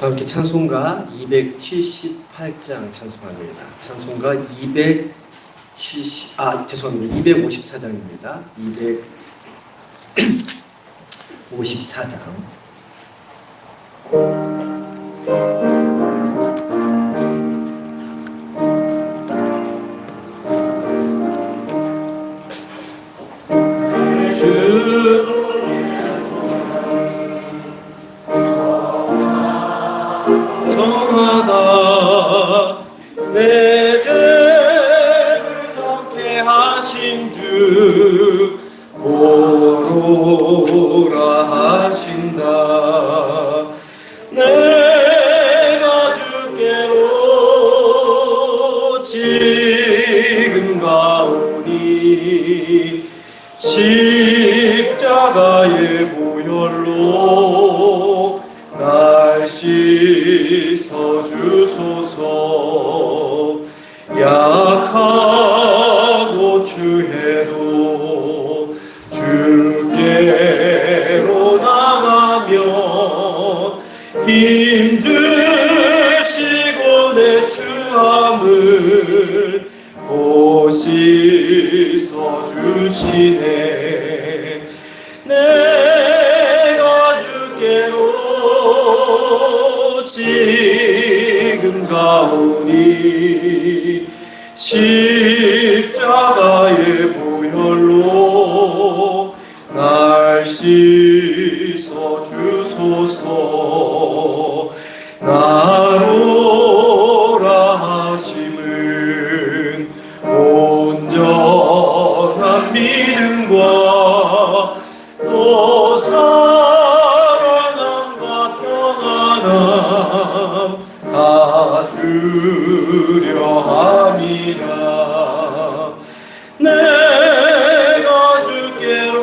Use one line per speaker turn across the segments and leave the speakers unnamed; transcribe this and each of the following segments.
함께 찬송가 278장 찬송합니다. 찬송가 254장입니다. 254장. 정하다 내 죄를 덮게 하신 주 고로라 하신다. 내가 주께로 지금 가오니 십자가의 보혈로 날 씻어주소서. 약하고 추해도 주께로 나가면 힘주시고 내 추함을 오 씻어주시네. 내가 주께로 지금 가오니 십자가의 보혈로 날 씻어주소서. 나로라 하심은 온전한 믿음과 또 사랑함과 평안함 다 주려 함이라. 내가 주께로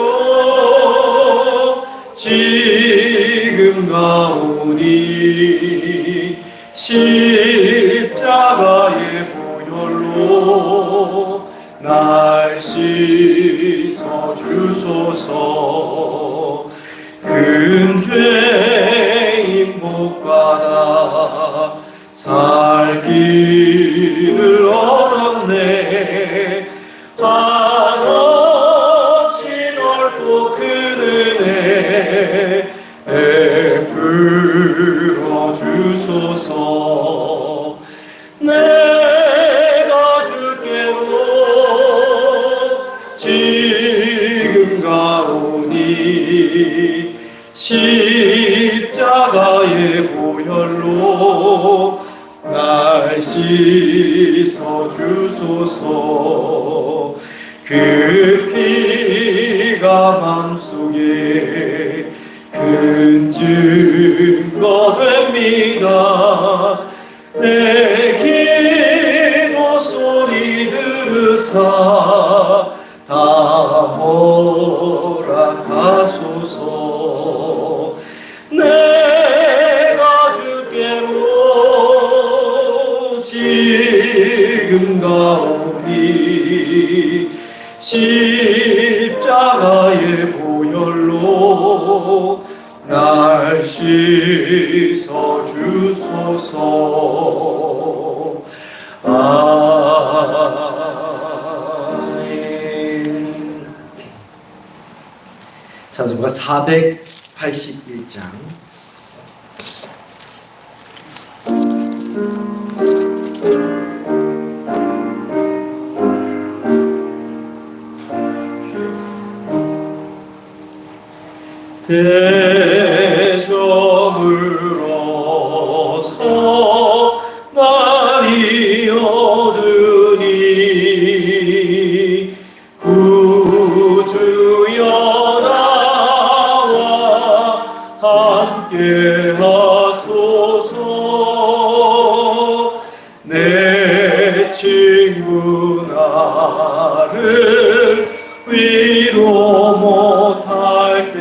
지금 가오니 십자가의 보혈로 날 씻어주소서. 큰 죄인 복받아 살 길을 얻었네. 한없이 넓고 큰 은혜 베풀어 주소서. 내가 주께로 지금 가오니 십자가의 보혈로 날 씻어주소서. 그 피가 맘속에 큰 증거 됩니다. 내 기도 소리 들으사 다 허락하소서. 내가 주께로 지금 가오니 십자가의 보혈로 날 씻어주소서. 아멘. 찬송가 481장. 대저물어서 날이 얻으니 구주여 나와 함께 하소서. 내 친구 나를 위로 못할 때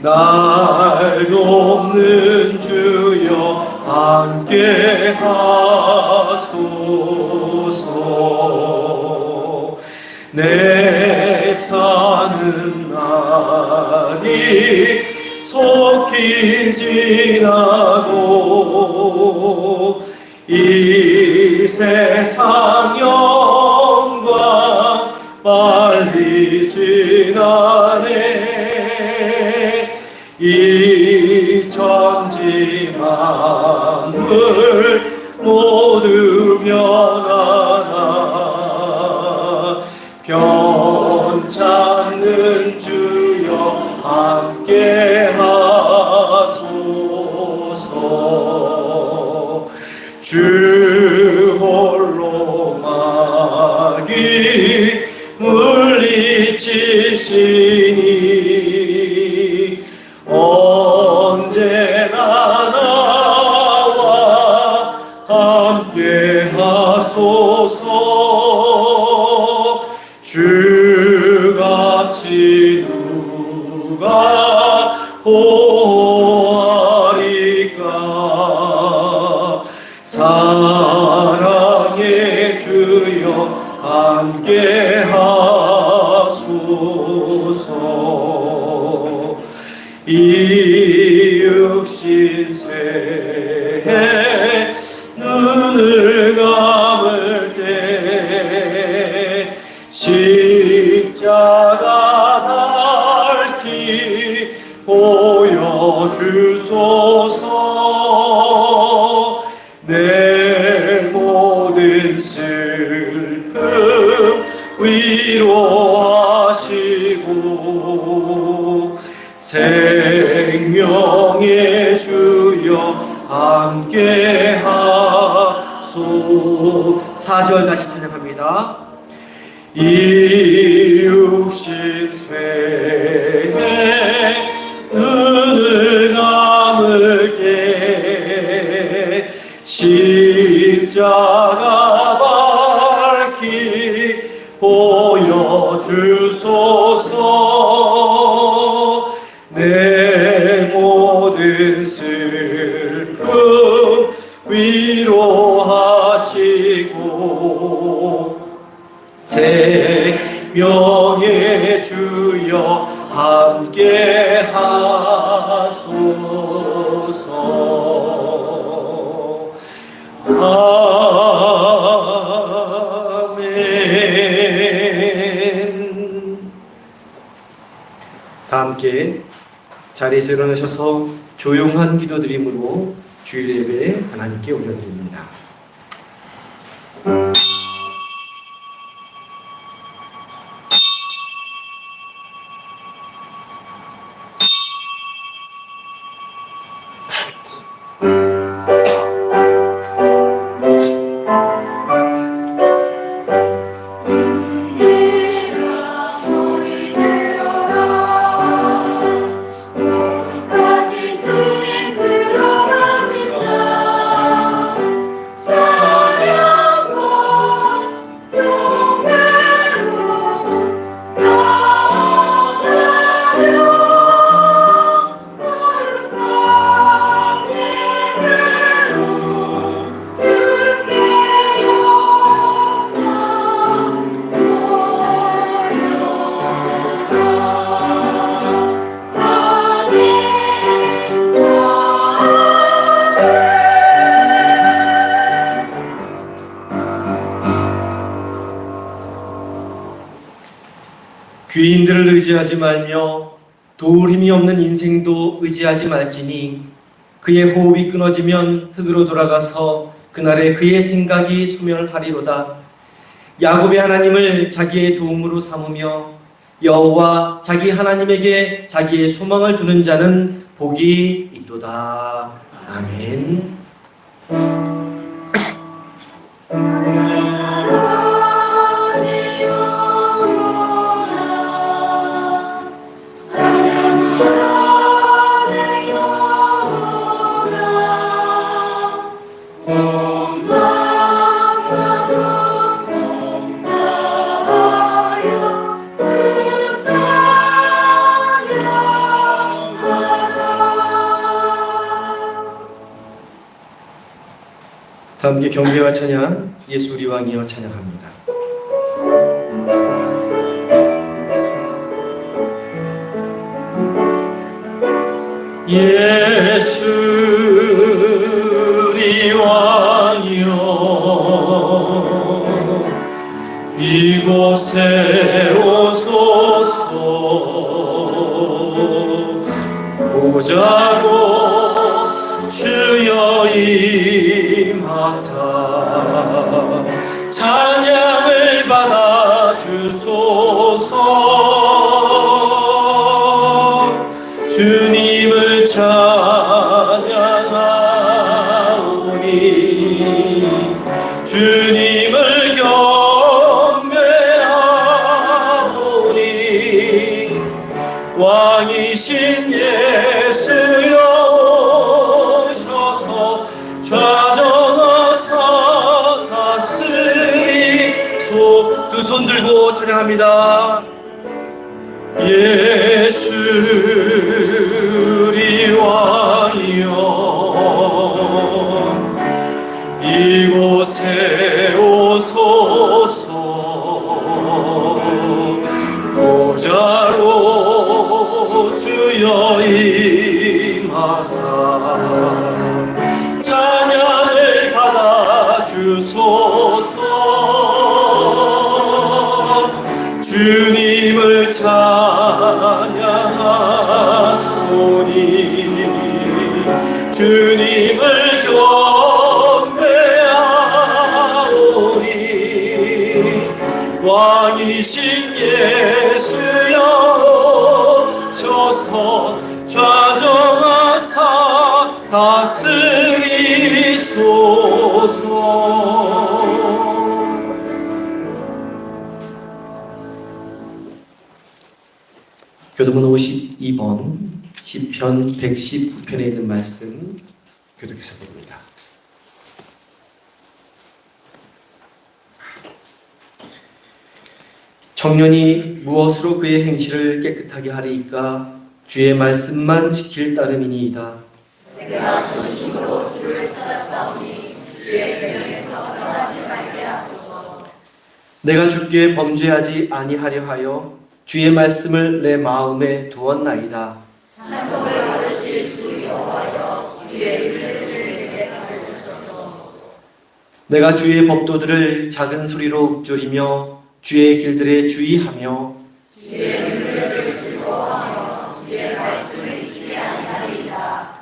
날 돕는 주여 함께 하소서. 내 사는 날이 속히 지나고 이 세상 영광 빨리 지나네. 이 천지 만물 모두 면하나 변찮는 주여 함께 하소서. 주 홀로 마귀 물리치시니 언제나 나와 함께 하소서. 주같이 누가 보아리까. 사랑의 주여 함께 하소서. 이 육신세에 눈을 감을 때 십자가 밝히 보여주소서. 내 모든 슬픔 위로하시고 생명의 주여 함께 하소. 4절 다시 찬양합니다. 이 육신 쇠에 눈을 감을 때 십자가 밝히 보여주소서. 내 모든 슬픔 위로하시고 생명의 주여 함께 하소서. 아멘. 다 함께 자리에서 일어나셔서 조용한 기도드림으로 주일 예배 하나님께 올려드립니다. 귀인들을 의지하지 말며 도울 힘이 없는 인생도 의지하지 말지니 그의 호흡이 끊어지면 흙으로 돌아가서 그날에 그의 생각이 소멸하리로다. 야곱의 하나님을 자기의 도움으로 삼으며 여호와 자기 하나님에게 자기의 소망을 두는 자는 복이 있도다. 아멘. 다 함께 경배와 찬양, 예수 우리 왕이여 찬양합니다. 예수 우리 왕이여 이곳에 오소서 보자고 주여 임하사 찬양을 받아 주소서 주님을 찬양하오니 주님을 경배하오니 왕이신 예수여 오셔서 좌정하사 다스리소. 두 손 들고 찬양합니다. 예수 우리 왕이여 이곳에 오소서 보좌로 주여 임하사 찬양을 받아 주소서 주님을 찬양하오니 주님을 경배하오니 왕이신 예수여 오셔서 좌정하사 다스리소서. 교도문 52번 시편 119편에 있는 말씀 교독해서 봅니다. 청년이 무엇으로 그의 행실을 깨끗하게 하리이까? 주의 말씀만 지킬 따름이니이다.
내가 진심으로 주를 찾았사오니 주의 계명에서 떠나지 말게 하소서.
내가 주께 범죄하지 아니하려 하여 주의 말씀을 내 마음에 두었나이다.
찬송을 받으실 주 여호와여 주의 윤례들을 내게 가르치소서.
내가 주의 법도들을 작은 소리로 읊조리며 주의 길들에 주의하며
주의 윤례를 즐거워하며 주의 말씀을 잊지 아니하리이다.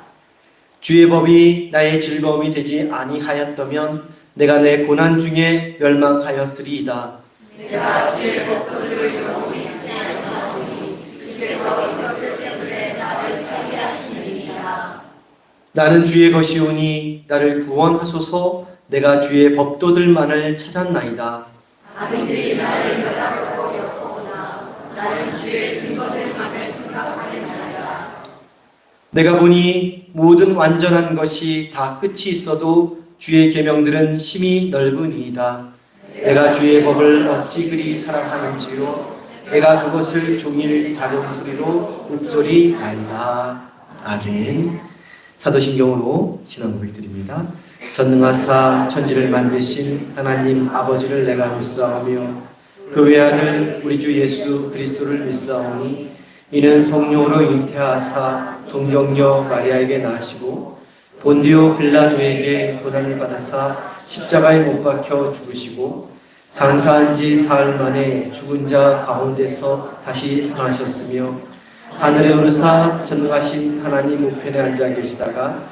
주의 법이 나의 즐거움이 되지 아니하였다면 내가 내 고난 중에 멸망하였으리이다.
내가 주의 법도를 영원히 잊지 아니하오니 주께서 이것들 때문에 나를 살게 하시느니라.
나는 주의 것이오니 나를 구원하소서. 내가 주의 법도들만을 찾았나이다.
악인들이 나를 멸하려고 엮거나 나는 주의 증거들만을 생각하느니라.
내가 보니 모든 완전한 것이 다 끝이 있어도 주의 계명들은 심히 넓으니이다. 내가 주의 법을 어찌 그리 사랑하는지요. 내가 그것을 종일 작은 소리로 읊조리나이다. 아멘. 사도신경으로 신앙 고백드립니다. 전능하사 천지를 만드신 하나님 아버지를 내가 믿사오며 그 외아들 우리 주 예수 그리스도를 믿사오니 이는 성령으로 잉태하사 동정녀 마리아에게 나시고 본디오 빌라도에게 고난을 받아사 십자가에 못 박혀 죽으시고 장사한 지 사흘 만에 죽은 자 가운데서 다시 살아나셨으며 하늘에 오르사 전능하신 하나님 우편에 앉아 계시다가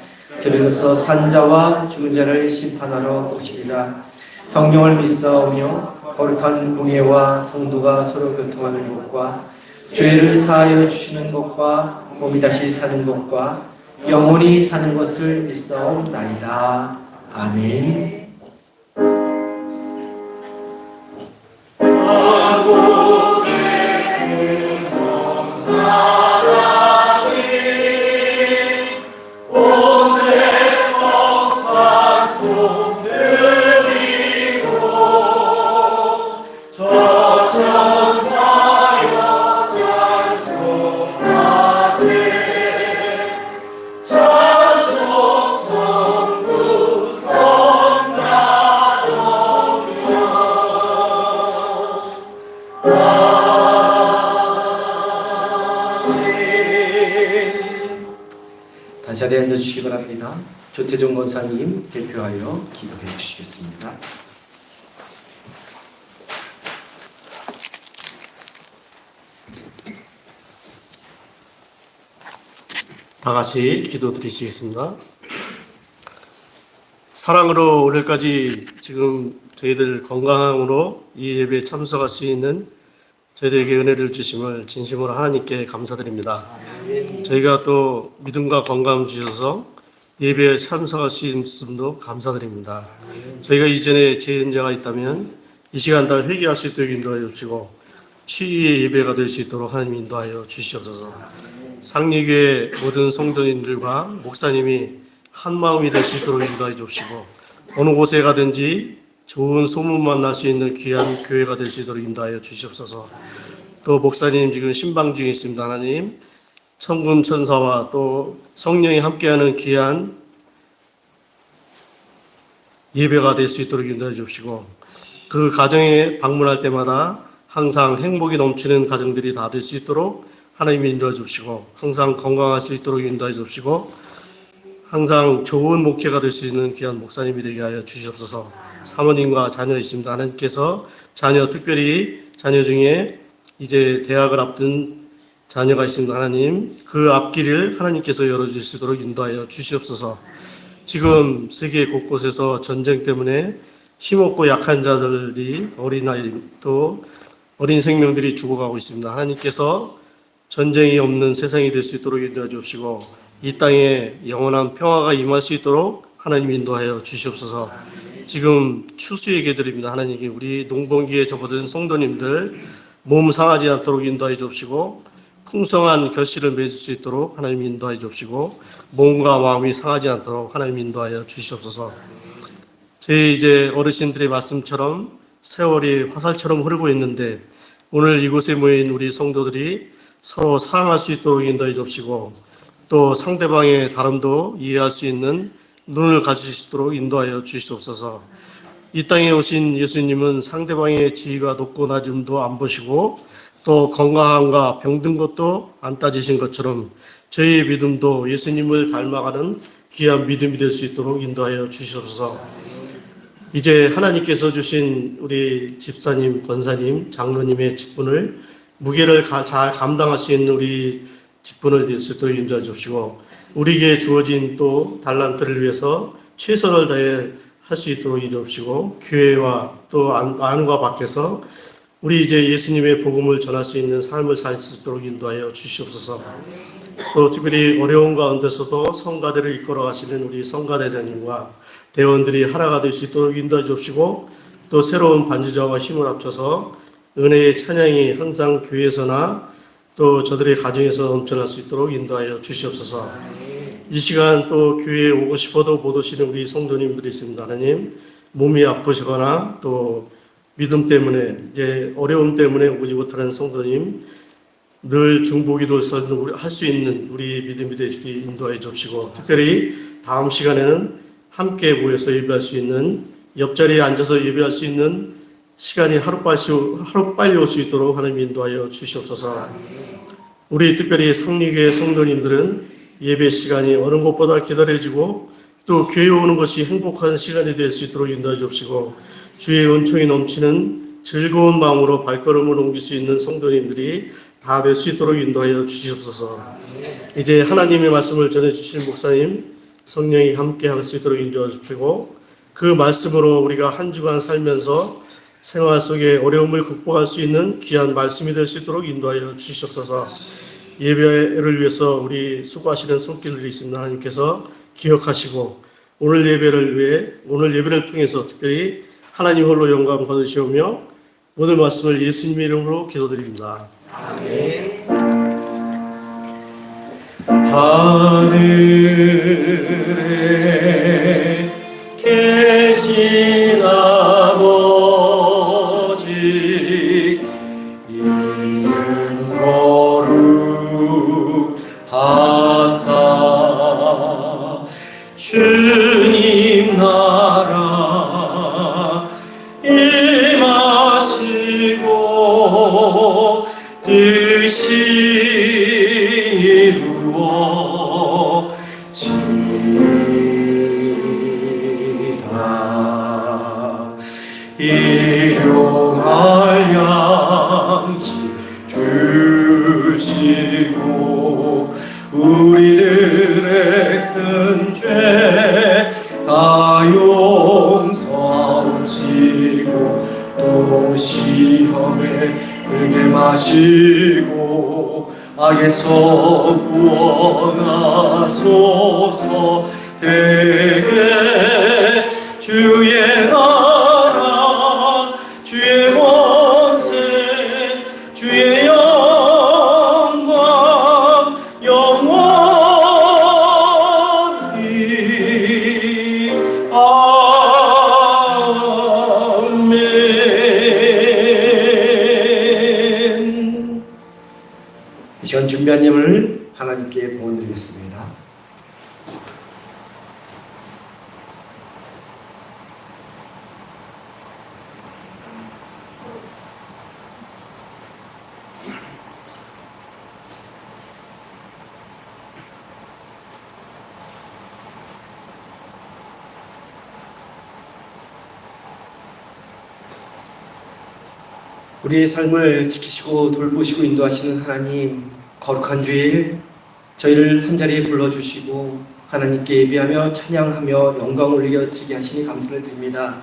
저리로서 산자와 죽은 자를 심판하러 오시리라. 성령을 믿사오며 거룩한 공예와 성도가 서로 교통하는 것과 죄를 사하여 주시는 것과 몸이 다시 사는 것과 영원히 사는 것을 믿사옵나이다. 아멘. 자리에 앉아주시기 바랍니다. 조태종 권사님 대표하여 기도해 주시겠습니다.
다 같이 기도 드리시겠습니다. 사랑으로 오늘까지 지금 저희들 건강으로 이 예배에 참석할 수 있는 저희들에게 은혜를 주심을 진심으로 하나님께 감사드립니다. 저희가 또 믿음과 건강 주셔서 예배에 참석할 수 있음도 감사드립니다. 저희가 이전에 죄인자가 있다면 이 시간 다 회개할 수 있도록 인도하여 주시고 치유의 예배가 될 수 있도록 하나님 인도하여 주시옵소서. 상리교회 모든 성도님들과 목사님이 한 마음이 될 수 있도록 인도하여 주시고 어느 곳에 가든지 좋은 소문만 날 수 있는 귀한 교회가 될 수 있도록 인도하여 주시옵소서. 또 목사님 지금 신방 중에 있습니다. 하나님 천군 천사와 또 성령이 함께하는 귀한 예배가 될 수 있도록 인도해 주시고 그 가정에 방문할 때마다 항상 행복이 넘치는 가정들이 다 될 수 있도록 하나님 인도해 주시고 항상 건강할 수 있도록 인도해 주시고 항상 좋은 목회가 될 수 있는 귀한 목사님이 되게 하여 주시옵소서. 사모님과 자녀 있습니다. 하나님께서 자녀 특별히 자녀 중에 이제 대학을 앞둔 자녀가 있습니다. 하나님 그 앞길을 하나님께서 열어주실 수 있도록 인도하여 주시옵소서. 지금 세계 곳곳에서 전쟁 때문에 힘없고 약한 자들이 어린아이 또 어린 생명들이 죽어가고 있습니다. 하나님께서 전쟁이 없는 세상이 될 수 있도록 인도해 주시고 이 땅에 영원한 평화가 임할 수 있도록 하나님 인도하여 주시옵소서. 지금 추수의 계절입니다. 하나님께 우리 농번기에 접어든 성도님들 몸 상하지 않도록 인도하여 주시고 풍성한 결실을 맺을 수 있도록 하나님 인도하여 주시고 몸과 마음이 상하지 않도록 하나님 인도하여 주시옵소서. 저희 이제 어르신들의 말씀처럼 세월이 화살처럼 흐르고 있는데 오늘 이곳에 모인 우리 성도들이 서로 사랑할 수 있도록 인도해 주시고 또 상대방의 다름도 이해할 수 있는 눈을 가질 수 있도록 인도하여 주시옵소서. 이 땅에 오신 예수님은 상대방의 지위가 높고 낮음도 안 보시고 또 건강함과 병든 것도 안 따지신 것처럼 저희의 믿음도 예수님을 닮아가는 귀한 믿음이 될 수 있도록 인도하여 주시옵소서. 이제 하나님께서 주신 우리 집사님, 권사님, 장로님의 직분을 무게를 잘 감당할 수 있는 우리 직분을 될 수 있도록 인도해 주시고 우리에게 주어진 또 달란트를 위해서 최선을 다해 할 수 있도록 인도해 주시고 교회와 또 안과 밖에서 우리 이제 예수님의 복음을 전할 수 있는 삶을 살 수 있도록 인도하여 주시옵소서. 또 특별히 어려운 가운데서도 성가대를 이끌어 가시는 우리 성가대장님과 대원들이 하나가 될 수 있도록 인도해 주시고 또 새로운 반지자와 힘을 합쳐서 은혜의 찬양이 항상 교회에서나 또 저들의 가정에서 넘쳐날 수 있도록 인도하여 주시옵소서. 이 시간 또 교회에 오고 싶어도 못 오시는 우리 성도님들이 있습니다. 하나님 몸이 아프시거나 또 믿음 때문에 이제 어려움 때문에 오지 못하는 성도님 늘 중보기도 할 수 있는 우리 믿음이 되시기 인도하여 주시고 특별히 다음 시간에는 함께 모여서 예배할 수 있는 옆자리에 앉아서 예배할 수 있는 시간이 하루빨리 올 수 있도록 하나님 인도하여 주시옵소서. 우리 특별히 상리교회 성도님들은 예배 시간이 어느 것보다 기다려지고 또 교회 오는 것이 행복한 시간이 될 수 있도록 인도해 주시고 주의 은총이 넘치는 즐거운 마음으로 발걸음을 옮길 수 있는 성도님들이 다 될 수 있도록 인도하여 주시옵소서. 이제 하나님의 말씀을 전해주신 목사님 성령이 함께 할 수 있도록 인도해 주시고 그 말씀으로 우리가 한 주간 살면서 생활 속에 어려움을 극복할 수 있는 귀한 말씀이 될 수 있도록 인도하여 주시옵소서. 예배를 위해서 우리 수고하시는 손길들이 있습니다. 하나님께서 기억하시고 오늘 예배를 통해서 특별히 하나님 홀로 영광 받으시오며 모든 말씀을 예수님의 이름으로 기도드립니다. 아멘.
하늘에 계신 아버지 이름 거룩하사 주님 나라 임하시고 뜻이 이루어지이다. 주시고 우리들의 큰 죄 다 용서하시고 또 시험에 들게 마시고 악에서 구원하소서. 대개 주의 나라 주의 권세 주의 영광 영원히 아멘. 이 시간 준비한 예물을 하나님께 봉헌드리겠습니다. 우리의 삶을 지키시고 돌보시고 인도하시는 하나님, 거룩한 주일 저희를 한자리에 불러주시고 하나님께 예배하며 찬양하며 영광 올려드리게 하시니 감사를 드립니다.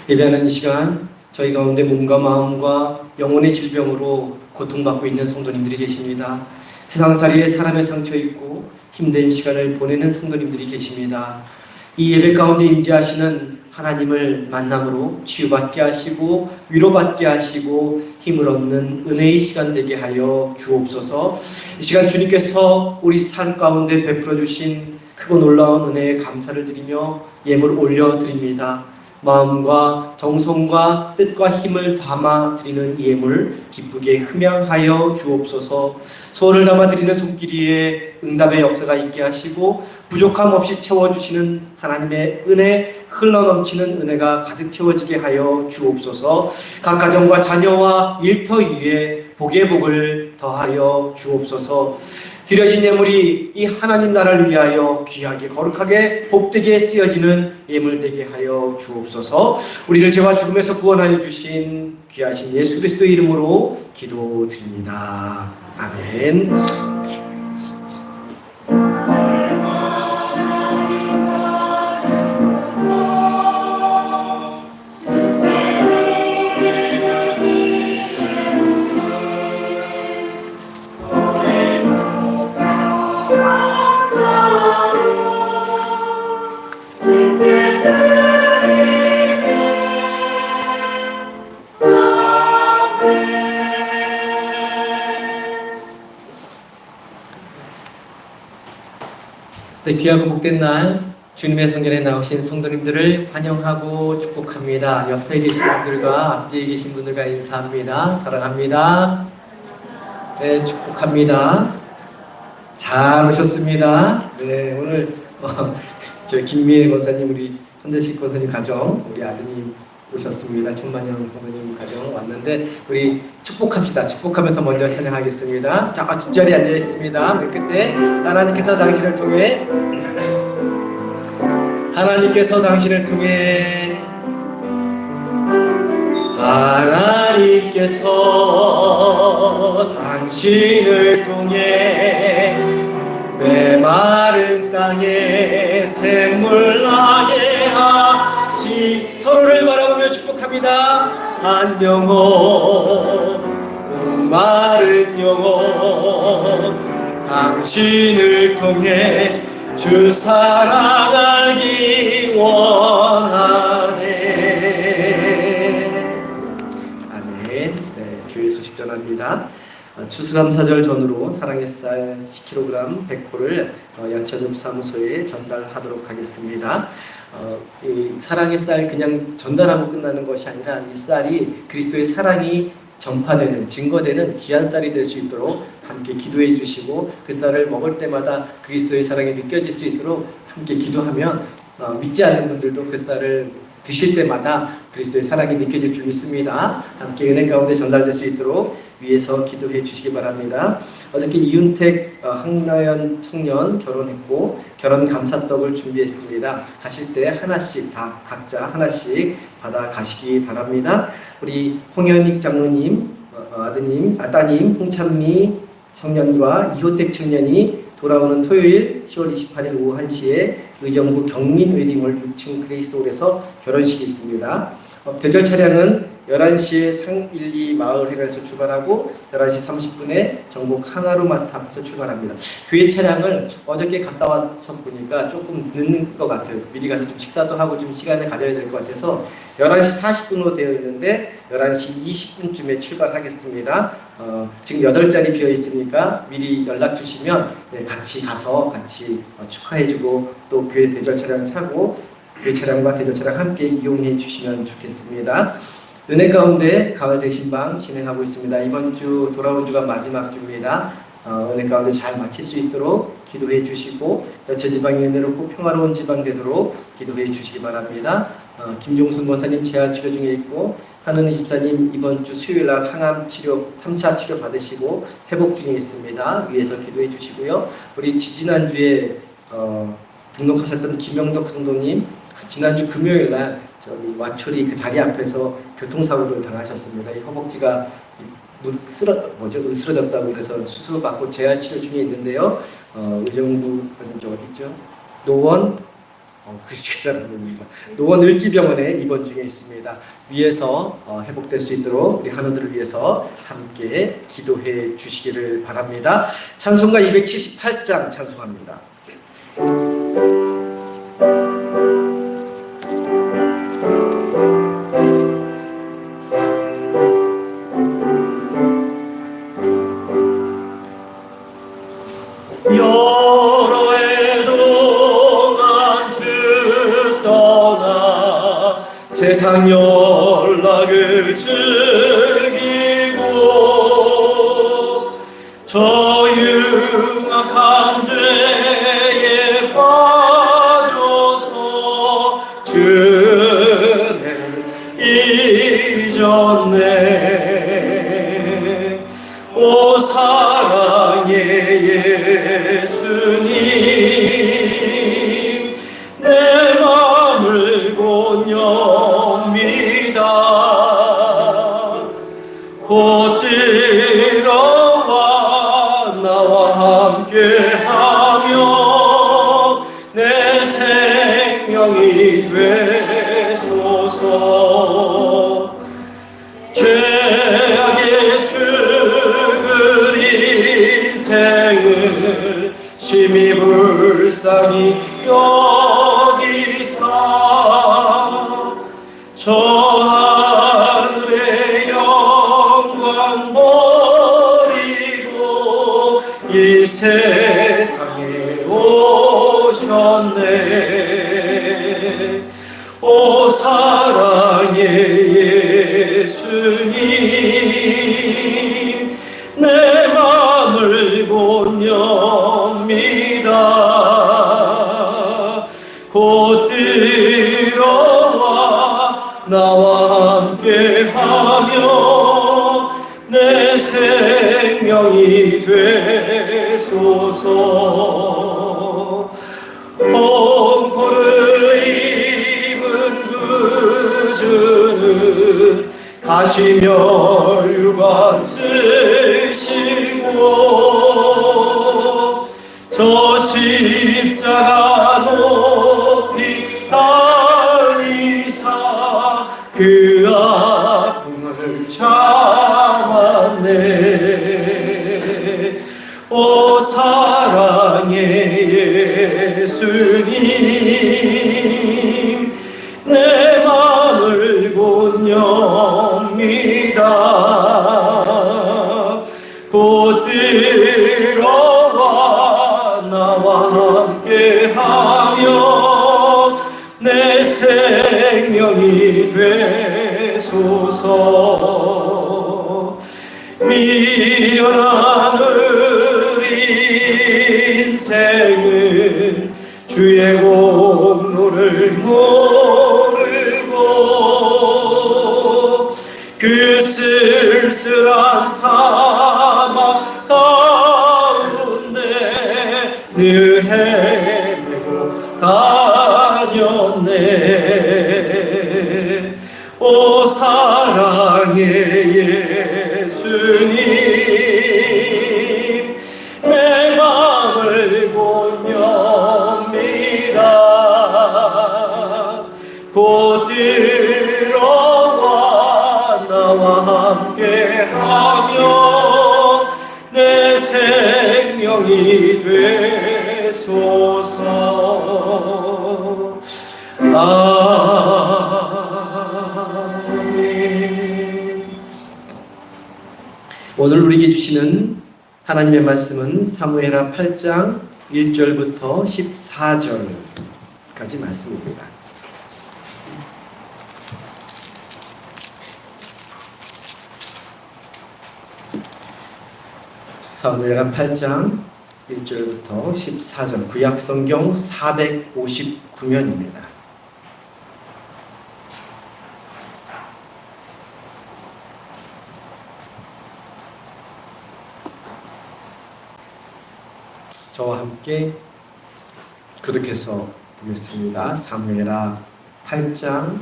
예배하는 이 시간 저희 가운데 몸과 마음과 영혼의 질병으로 고통받고 있는 성도님들이 계십니다. 세상살이에 사람의 상처 있고 힘든 시간을 보내는 성도님들이 계십니다. 이 예배 가운데 임재하시는 하나님을 만남으로 치유받게 하시고 위로받게 하시고 힘을 얻는 은혜의 시간 되게 하여 주옵소서. 이 시간 주님께서 우리 삶 가운데 베풀어 주신 크고 놀라운 은혜에 감사를 드리며 예물 올려드립니다. 마음과 정성과 뜻과 힘을 담아 드리는 예물 기쁘게 흠양하여 주옵소서. 소원을 담아 드리는 손길이에 응답의 역사가 있게 하시고 부족함 없이 채워주시는 하나님의 은혜, 흘러넘치는 은혜가 가득 채워지게 하여 주옵소서. 각 가정과 자녀와 일터 위에 복의 복을 더하여 주옵소서. 드려진 예물이 이 하나님 나라를 위하여 귀하게 거룩하게 복되게 쓰여지는 예물 되게 하여 주옵소서. 우리를 죄와 죽음에서 구원하여 주신 귀하신 예수 그리스도의 이름으로 기도드립니다. 아멘. 네, 귀하고 복된 날 주님의 성전에 나오신 성도님들을 환영하고 축복합니다. 옆에 계신 분들과 앞뒤에 계신 분들과 인사합니다. 사랑합니다. 네, 축복합니다. 잘 오셨습니다. 네, 오늘 저 김미애 권사님, 우리 손대식 권사님 가정, 우리 아드님 오셨습니다. 천만영 권사님 가정 왔는데 우리 축복합시다. 축복하면서 먼저 찬양하겠습니다. 자, 뒷자리에 앉아 있습니다. 맨 끝에 하나님께서 당신을 통해 하나님께서 당신을 통해 메마른 땅에 샘물 나게 하시. 서로를 바라보며 축복합니다. 한 영혼 목마른 영혼 당신을 통해 주 사랑 알기 원하네. 아멘. 네, 교회 소식 전합니다. 추수감사절 전후로 사랑의 쌀 10kg 100포를 연천읍사무소에 전달하도록 하겠습니다. 이 사랑의 쌀 그냥 전달하고 끝나는 것이 아니라 이 쌀이 그리스도의 사랑이 전파되는, 증거되는 귀한 쌀이 될 수 있도록 함께 기도해 주시고 그 쌀을 먹을 때마다 그리스도의 사랑이 느껴질 수 있도록 함께 기도하면 믿지 않는 분들도 그 쌀을 드실 때마다 그리스도의 사랑이 느껴질 줄 믿습니다. 함께 은혜 가운데 전달될 수 있도록 위에서 기도해 주시기 바랍니다. 어저께 이윤택 한나연 청년 결혼했고 결혼 감사떡을 준비했습니다. 가실 때 하나씩 다 각자 하나씩 받아 가시기 바랍니다. 우리 홍현익 장로님, 따님 홍찬미 청년과 이호택 청년이 돌아오는 토요일 10월 28일 오후 1시에 의정부 경민 웨딩홀 6층 그레이스홀에서 결혼식이 있습니다. 대절 차량은 11시에 상일리 마을회관에서 출발하고 11시 30분에 전북 하나로마트 앞에서 출발합니다. 교회 차량을 어저께 갔다 와서 보니까 조금 늦는 것 같아요. 미리 가서 좀 식사도 하고 좀 시간을 가져야 될 것 같아서 11시 40분으로 되어 있는데 11시 20분쯤에 출발하겠습니다. 지금 8자리 비어 있으니까 미리 연락 주시면 같이 가서 같이 축하해주고 또 교회 대절 차량 타고 교회 차량과 대절 차량 함께 이용해 주시면 좋겠습니다. 은혜 가운데 가을 대신방 진행하고 있습니다. 이번 주 돌아온 주가 마지막 주입니다. 은혜 가운데 잘 마칠 수 있도록 기도해 주시고 여처 지방이 은혜롭고 평화로운 지방 되도록 기도해 주시기 바랍니다. 김종순 권사님 재활 치료 중에 있고 한은희 집사님 이번 주 수요일 날 항암 치료 3차 치료 받으시고 회복 중에 있습니다. 위에서 기도해 주시고요. 우리 지지난주에 등록하셨던 김영덕 성도님 지난주 금요일 날 저기 와초리 그 다리 앞에서 교통사고를 당하셨습니다. 이 허벅지가 으스러졌다고 그래서 수술받고 재활치료 중에 있는데요. 의정부 어디 있죠? 노원 글씨가 잘 안 보입니다. 노원 을지병원에 입원 중에 있습니다. 위에서 회복될 수 있도록 우리 한우들을 위해서 함께 기도해 주시기를 바랍니다. 찬송가 278장 찬송합니다.
여러 해 동안 주 떠나 세상 연락을 즐기고 저 흉악한 죄에 빠져서 주를 잊었네. 오 사랑의 예수님 내 맘을 곧 엽니다. 곧 들어와 나와 함께하며 내 생명이 되소서. 죄악의 죽을 인생을 심히 불쌍히 여기사 저 하늘의 영광 버리고 이 세상에 오셨네. 오 사랑의 예수님 내 맘을 곧 엽니다. 곧 들어와 나와 함께하며 내 생명이 되소서. 엉포를 입은 그 주는 가시멸류관 쓰시고 저 십자가 높이 달리사 그 아픔을 참았네. 오 사랑의 예수님 내 맘을 곧 엽니다. 곧 들어와 나와 함께하며 내 생명이 되소서. 미련한 우리 인생은 주의 공로를 모르고 그 쓸쓸한 사막 가운데 늘 헤매고 다녔네. 오 사랑의 예수님
곧 엽니다. 곧 들어와 나와 함께하며 내 생명이 되소서. 아멘. 오늘 우리에게 주시는 하나님의 말씀은 사무엘하 8장 1절부터 14절까지 말씀입니다. 사무엘하 8장 1절부터 14절, 구약성경 459면입니다. 저와 함께 교독해서 보겠습니다. 사무엘하 8장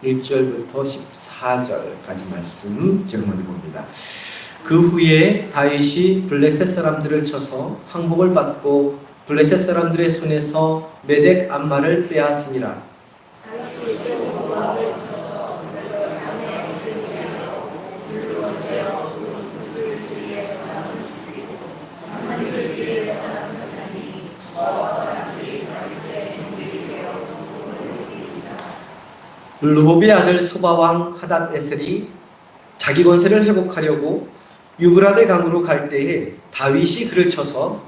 1절부터 14절까지 말씀 제공해 봅니다. 그 후에 다윗이 블레셋 사람들을 쳐서 항복을 받고 블레셋 사람들의 손에서 메덱 암마를 빼앗으니라. 르홉의 아들 소바왕 하닷 에셀이 자기 권세를 회복하려고 유브라데 강으로 갈 때에 다윗이 그를 쳐서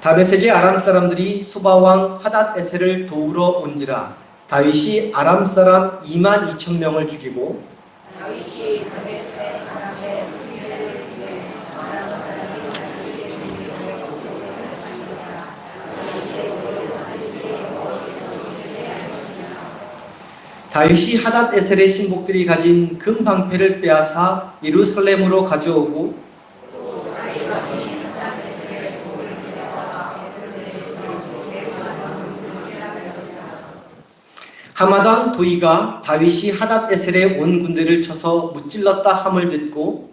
다메섹의 아람 사람들이 소바왕 하닷 에셀을 도우러 온지라. 다윗이 아람 사람 22,000명을 죽이고 다윗이 하닷 에셀의 신복들이 가진 금 방패를 빼앗아 예루살렘으로 가져오고 하마단 도이가 다윗이 하닷 에셀의 온 군대를 쳐서 무찔렀다 함을 듣고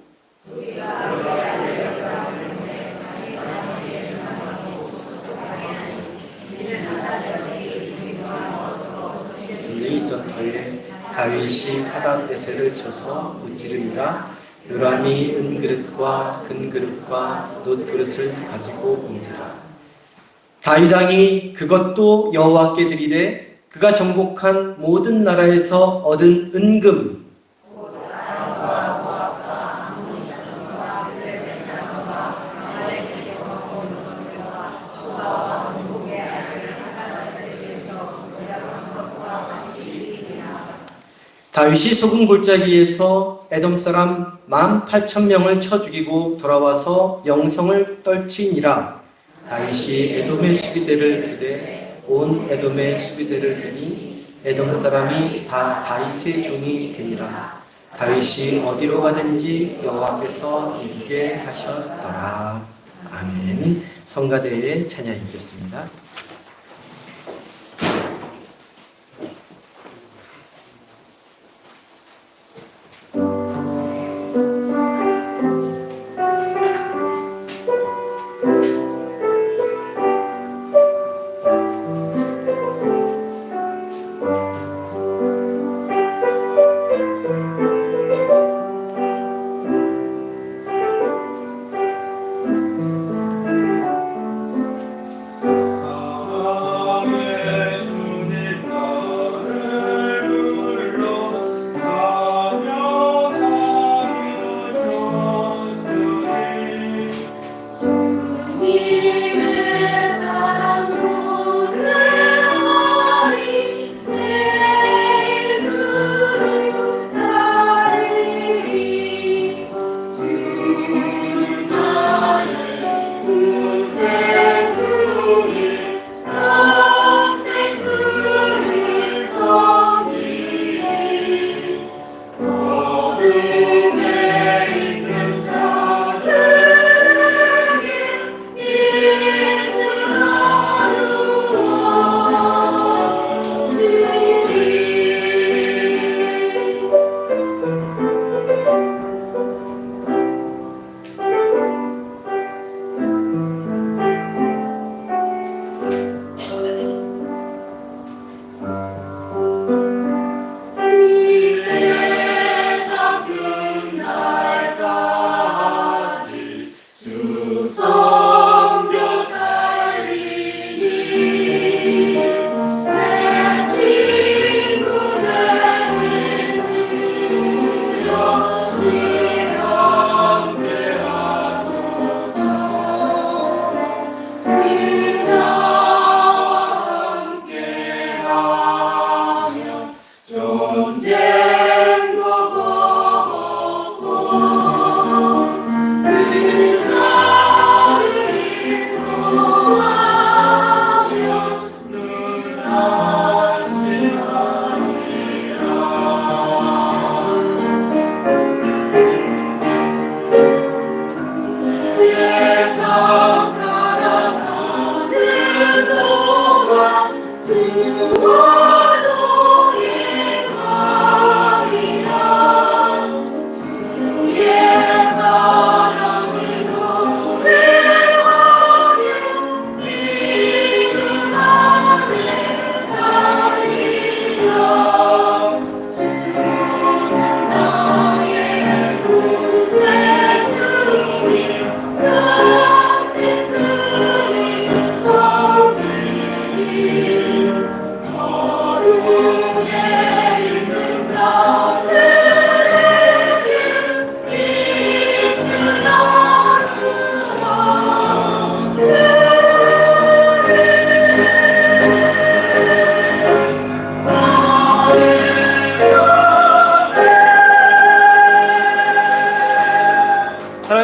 들려 있던 터에 다윗이 하닷 에셀을 쳐서 무찌르니라. 요람이 은그릇과 금그릇과 놋그릇을 가지고 온지라. 다윗 왕이 그것도 여호와께 드리되 그가 정복한 모든 나라에서 얻은 은금 다윗이 소금 골짜기에서 에돔 사람 18,000명을 쳐 죽이고 돌아와서 영성을 떨치니라. 다윗이 에돔의 수비대를 두되 온 에돔의 수비대를 두니 에돔 사람이 다 다윗의 종이 되니라. 다윗이 어디로 가든지 여호와께서 이기게 하셨더라. 아멘. 성가대의 찬양 읽겠습니다.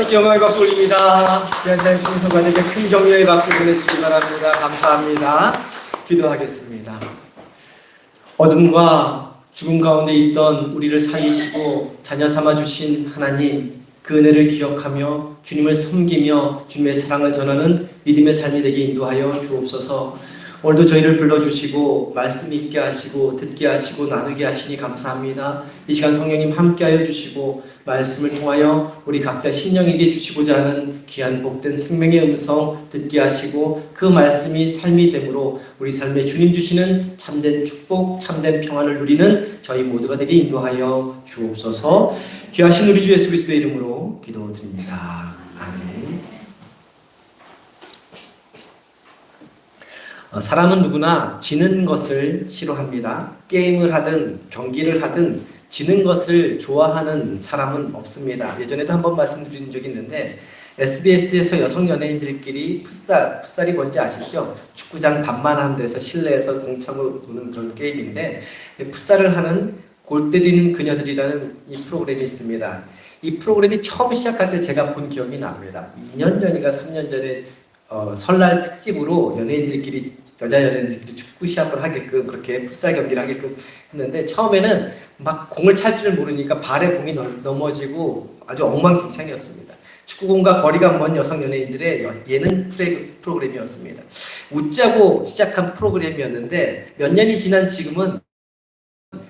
하나님께 영광의 박수 올립니다. 귀한 자의 신성관에게 큰 격려의 박수 보내주시기 바랍니다. 감사합니다. 기도하겠습니다. 어둠과 죽음 가운데 있던 우리를 살리시고 자녀 삼아주신 하나님, 그 은혜를 기억하며 주님을 섬기며 주님의 사랑을 전하는 믿음의 삶이 되게 인도하여 주옵소서. 오늘도 저희를 불러주시고 말씀 읽게 하시고 듣게 하시고 나누게 하시니 감사합니다. 이 시간 성령님 함께하여 주시고 말씀을 통하여 우리 각자 심령에게 주시고자 하는 귀한 복된 생명의 음성 듣게 하시고 그 말씀이 삶이 되므로 우리 삶에 주님 주시는 참된 축복, 참된 평안을 누리는 저희 모두가 되게 인도하여 주옵소서. 귀하신 우리 주 예수 그리스도의 이름으로 기도드립니다. 아멘. 사람은 누구나 지는 것을 싫어합니다. 게임을 하든 경기를 하든 지는 것을 좋아하는 사람은 없습니다. 예전에도 한번 말씀드린 적이 있는데 SBS에서 여성 연예인들끼리 풋살이 뭔지 아시죠? 축구장 반만한 데서 실내에서 공차고 노는 그런 게임인데 풋살을 하는 골 때리는 그녀들이라는 이 프로그램이 있습니다. 이 프로그램이 처음 시작할 때 제가 본 기억이 납니다. 2년 전인가 3년 전에 설날 특집으로 여자 연예인들끼리 축구 시합을 하게끔 그렇게 풋살 경기를 하게끔 했는데 처음에는 막 공을 찰 줄 모르니까 발에 공이 넘어지고 아주 엉망진창이었습니다. 축구공과 거리가 먼 여성 연예인들의 예능 프로그램이었습니다. 웃자고 시작한 프로그램이었는데 몇 년이 지난 지금은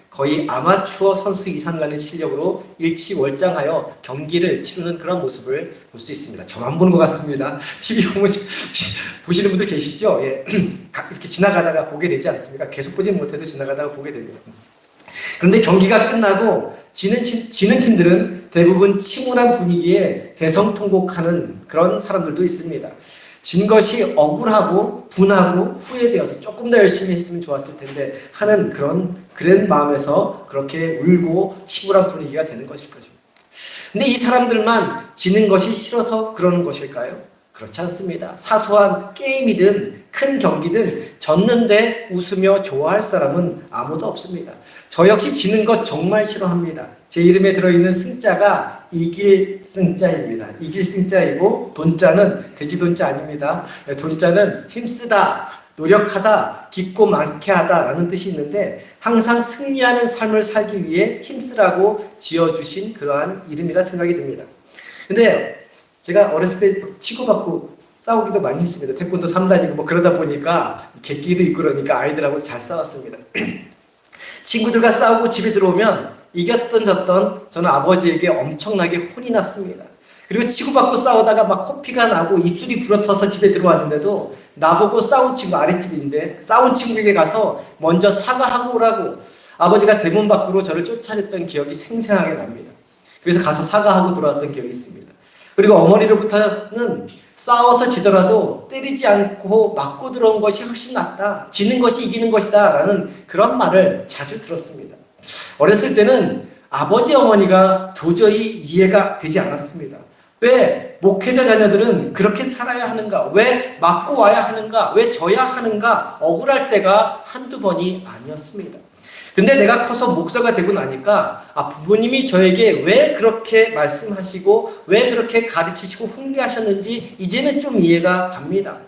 거의 아마추어 선수 이상 가는 실력으로 일치월장하여 경기를 치르는 그런 모습을 볼 수 있습니다. 저만 보는 것 같습니다. TV 보시는 분들 계시죠? 예. 이렇게 지나가다가 보게 되지 않습니까? 계속 보지 못해도 지나가다가 보게 됩니다. 그런데 경기가 끝나고 지는 팀들은 대부분 침울한 분위기에 대성통곡하는 그런 사람들도 있습니다. 진 것이 억울하고 분하고 후회되어서 조금 더 열심히 했으면 좋았을 텐데 하는 그런 마음에서 그렇게 울고 치부한 분위기가 되는 것일 것입니다. 근데 이 사람들만 지는 것이 싫어서 그러는 것일까요? 그렇지 않습니다. 사소한 게임이든 큰 경기든 졌는데 웃으며 좋아할 사람은 아무도 없습니다. 저 역시 지는 것 정말 싫어합니다. 제 이름에 들어있는 승자가 이길 승자입니다. 이길 승자이고 돈자는 돼지 돈자 아닙니다. 돈자는 힘쓰다, 노력하다, 깊고 많게 하다 라는 뜻이 있는데 항상 승리하는 삶을 살기 위해 힘쓰라고 지어주신 그러한 이름이라 생각이 듭니다. 근데 제가 어렸을 때 치고받고 싸우기도 많이 했습니다. 태권도 3단이고 그러다 보니까 객기도 있고 그러니까 아이들하고 잘 싸웠습니다. 친구들과 싸우고 집에 들어오면 이겼던 졌던 저는 아버지에게 엄청나게 혼이 났습니다. 그리고 치고받고 싸우다가 막 코피가 나고 입술이 불어터서 집에 들어왔는데도 나보고 싸운 친구, 아랫집인데 싸운 친구에게 가서 먼저 사과하고 오라고 아버지가 대문 밖으로 저를 쫓아냈던 기억이 생생하게 납니다. 그래서 가서 사과하고 돌아왔던 기억이 있습니다. 그리고 어머니로부터는 싸워서 지더라도 때리지 않고 맞고 들어온 것이 훨씬 낫다. 지는 것이 이기는 것이다. 라는 그런 말을 자주 들었습니다. 어렸을 때는 아버지 어머니가 도저히 이해가 되지 않았습니다. 왜 목회자 자녀들은 그렇게 살아야 하는가? 왜 맞고 와야 하는가? 왜 져야 하는가? 억울할 때가 한두 번이 아니었습니다. 근데 내가 커서 목사가 되고 나니까 부모님이 저에게 왜 그렇게 말씀하시고 왜 그렇게 가르치시고 훈계하셨는지 이제는 좀 이해가 갑니다.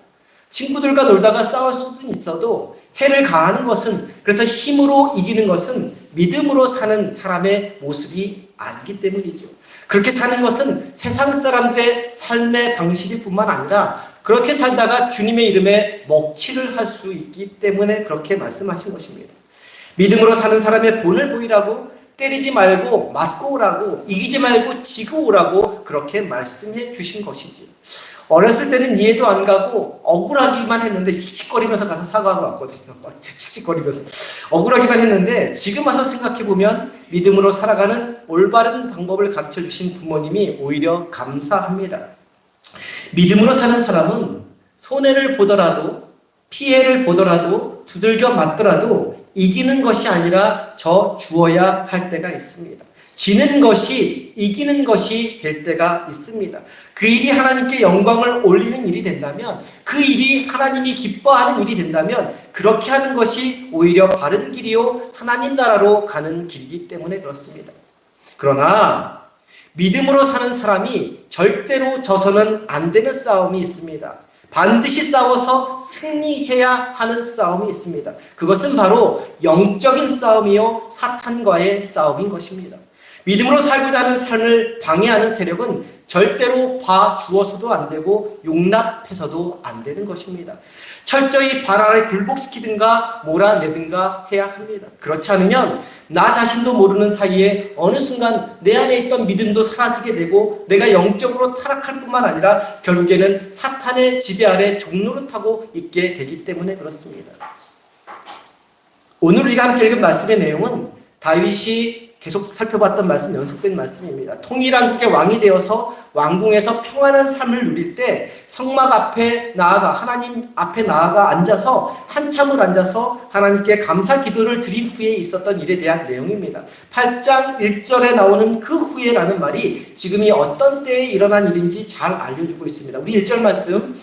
친구들과 놀다가 싸울 수도 있어도 해를 가하는 것은, 그래서 힘으로 이기는 것은 믿음으로 사는 사람의 모습이 아니기 때문이죠. 그렇게 사는 것은 세상 사람들의 삶의 방식일 뿐만 아니라 그렇게 살다가 주님의 이름에 먹칠을 할 수 있기 때문에 그렇게 말씀하신 것입니다. 믿음으로 사는 사람의 본을 보이라고, 때리지 말고 맞고 오라고, 이기지 말고 지고 오라고 그렇게 말씀해 주신 것이지. 어렸을 때는 이해도 안 가고 억울하기만 했는데 씩씩거리면서 가서 사과하고 왔거든요. 씩씩거리면서 억울하기만 했는데 지금 와서 생각해보면 믿음으로 살아가는 올바른 방법을 가르쳐 주신 부모님이 오히려 감사합니다. 믿음으로 사는 사람은 손해를 보더라도 피해를 보더라도 두들겨 맞더라도 이기는 것이 아니라 져 주어야 할 때가 있습니다. 지는 것이 이기는 것이 될 때가 있습니다. 그 일이 하나님께 영광을 올리는 일이 된다면, 그 일이 하나님이 기뻐하는 일이 된다면 그렇게 하는 것이 오히려 바른 길이요 하나님 나라로 가는 길이기 때문에 그렇습니다. 그러나 믿음으로 사는 사람이 절대로 져서는 안 되는 싸움이 있습니다. 반드시 싸워서 승리해야 하는 싸움이 있습니다. 그것은 바로 영적인 싸움이요 사탄과의 싸움인 것입니다. 믿음으로 살고자 하는 삶을 방해하는 세력은 절대로 봐주어서도 안 되고 용납해서도 안 되는 것입니다. 철저히 발 아래 굴복시키든가 몰아내든가 해야 합니다. 그렇지 않으면 나 자신도 모르는 사이에 어느 순간 내 안에 있던 믿음도 사라지게 되고 내가 영적으로 타락할 뿐만 아니라 결국에는 사탄의 지배 아래 종노릇하고 있게 되기 때문에 그렇습니다. 오늘 우리가 함께 읽은 말씀의 내용은 다윗이 계속 살펴봤던 말씀, 연속된 말씀입니다. 통일왕국의 왕이 되어서 왕궁에서 평안한 삶을 누릴 때 성막 앞에 나아가 하나님 앞에 나아가 앉아서 한참을 앉아서 하나님께 감사 기도를 드린 후에 있었던 일에 대한 내용입니다. 8장 1절에 나오는 그 후에라는 말이 지금이 어떤 때에 일어난 일인지 잘 알려주고 있습니다. 우리 1절 말씀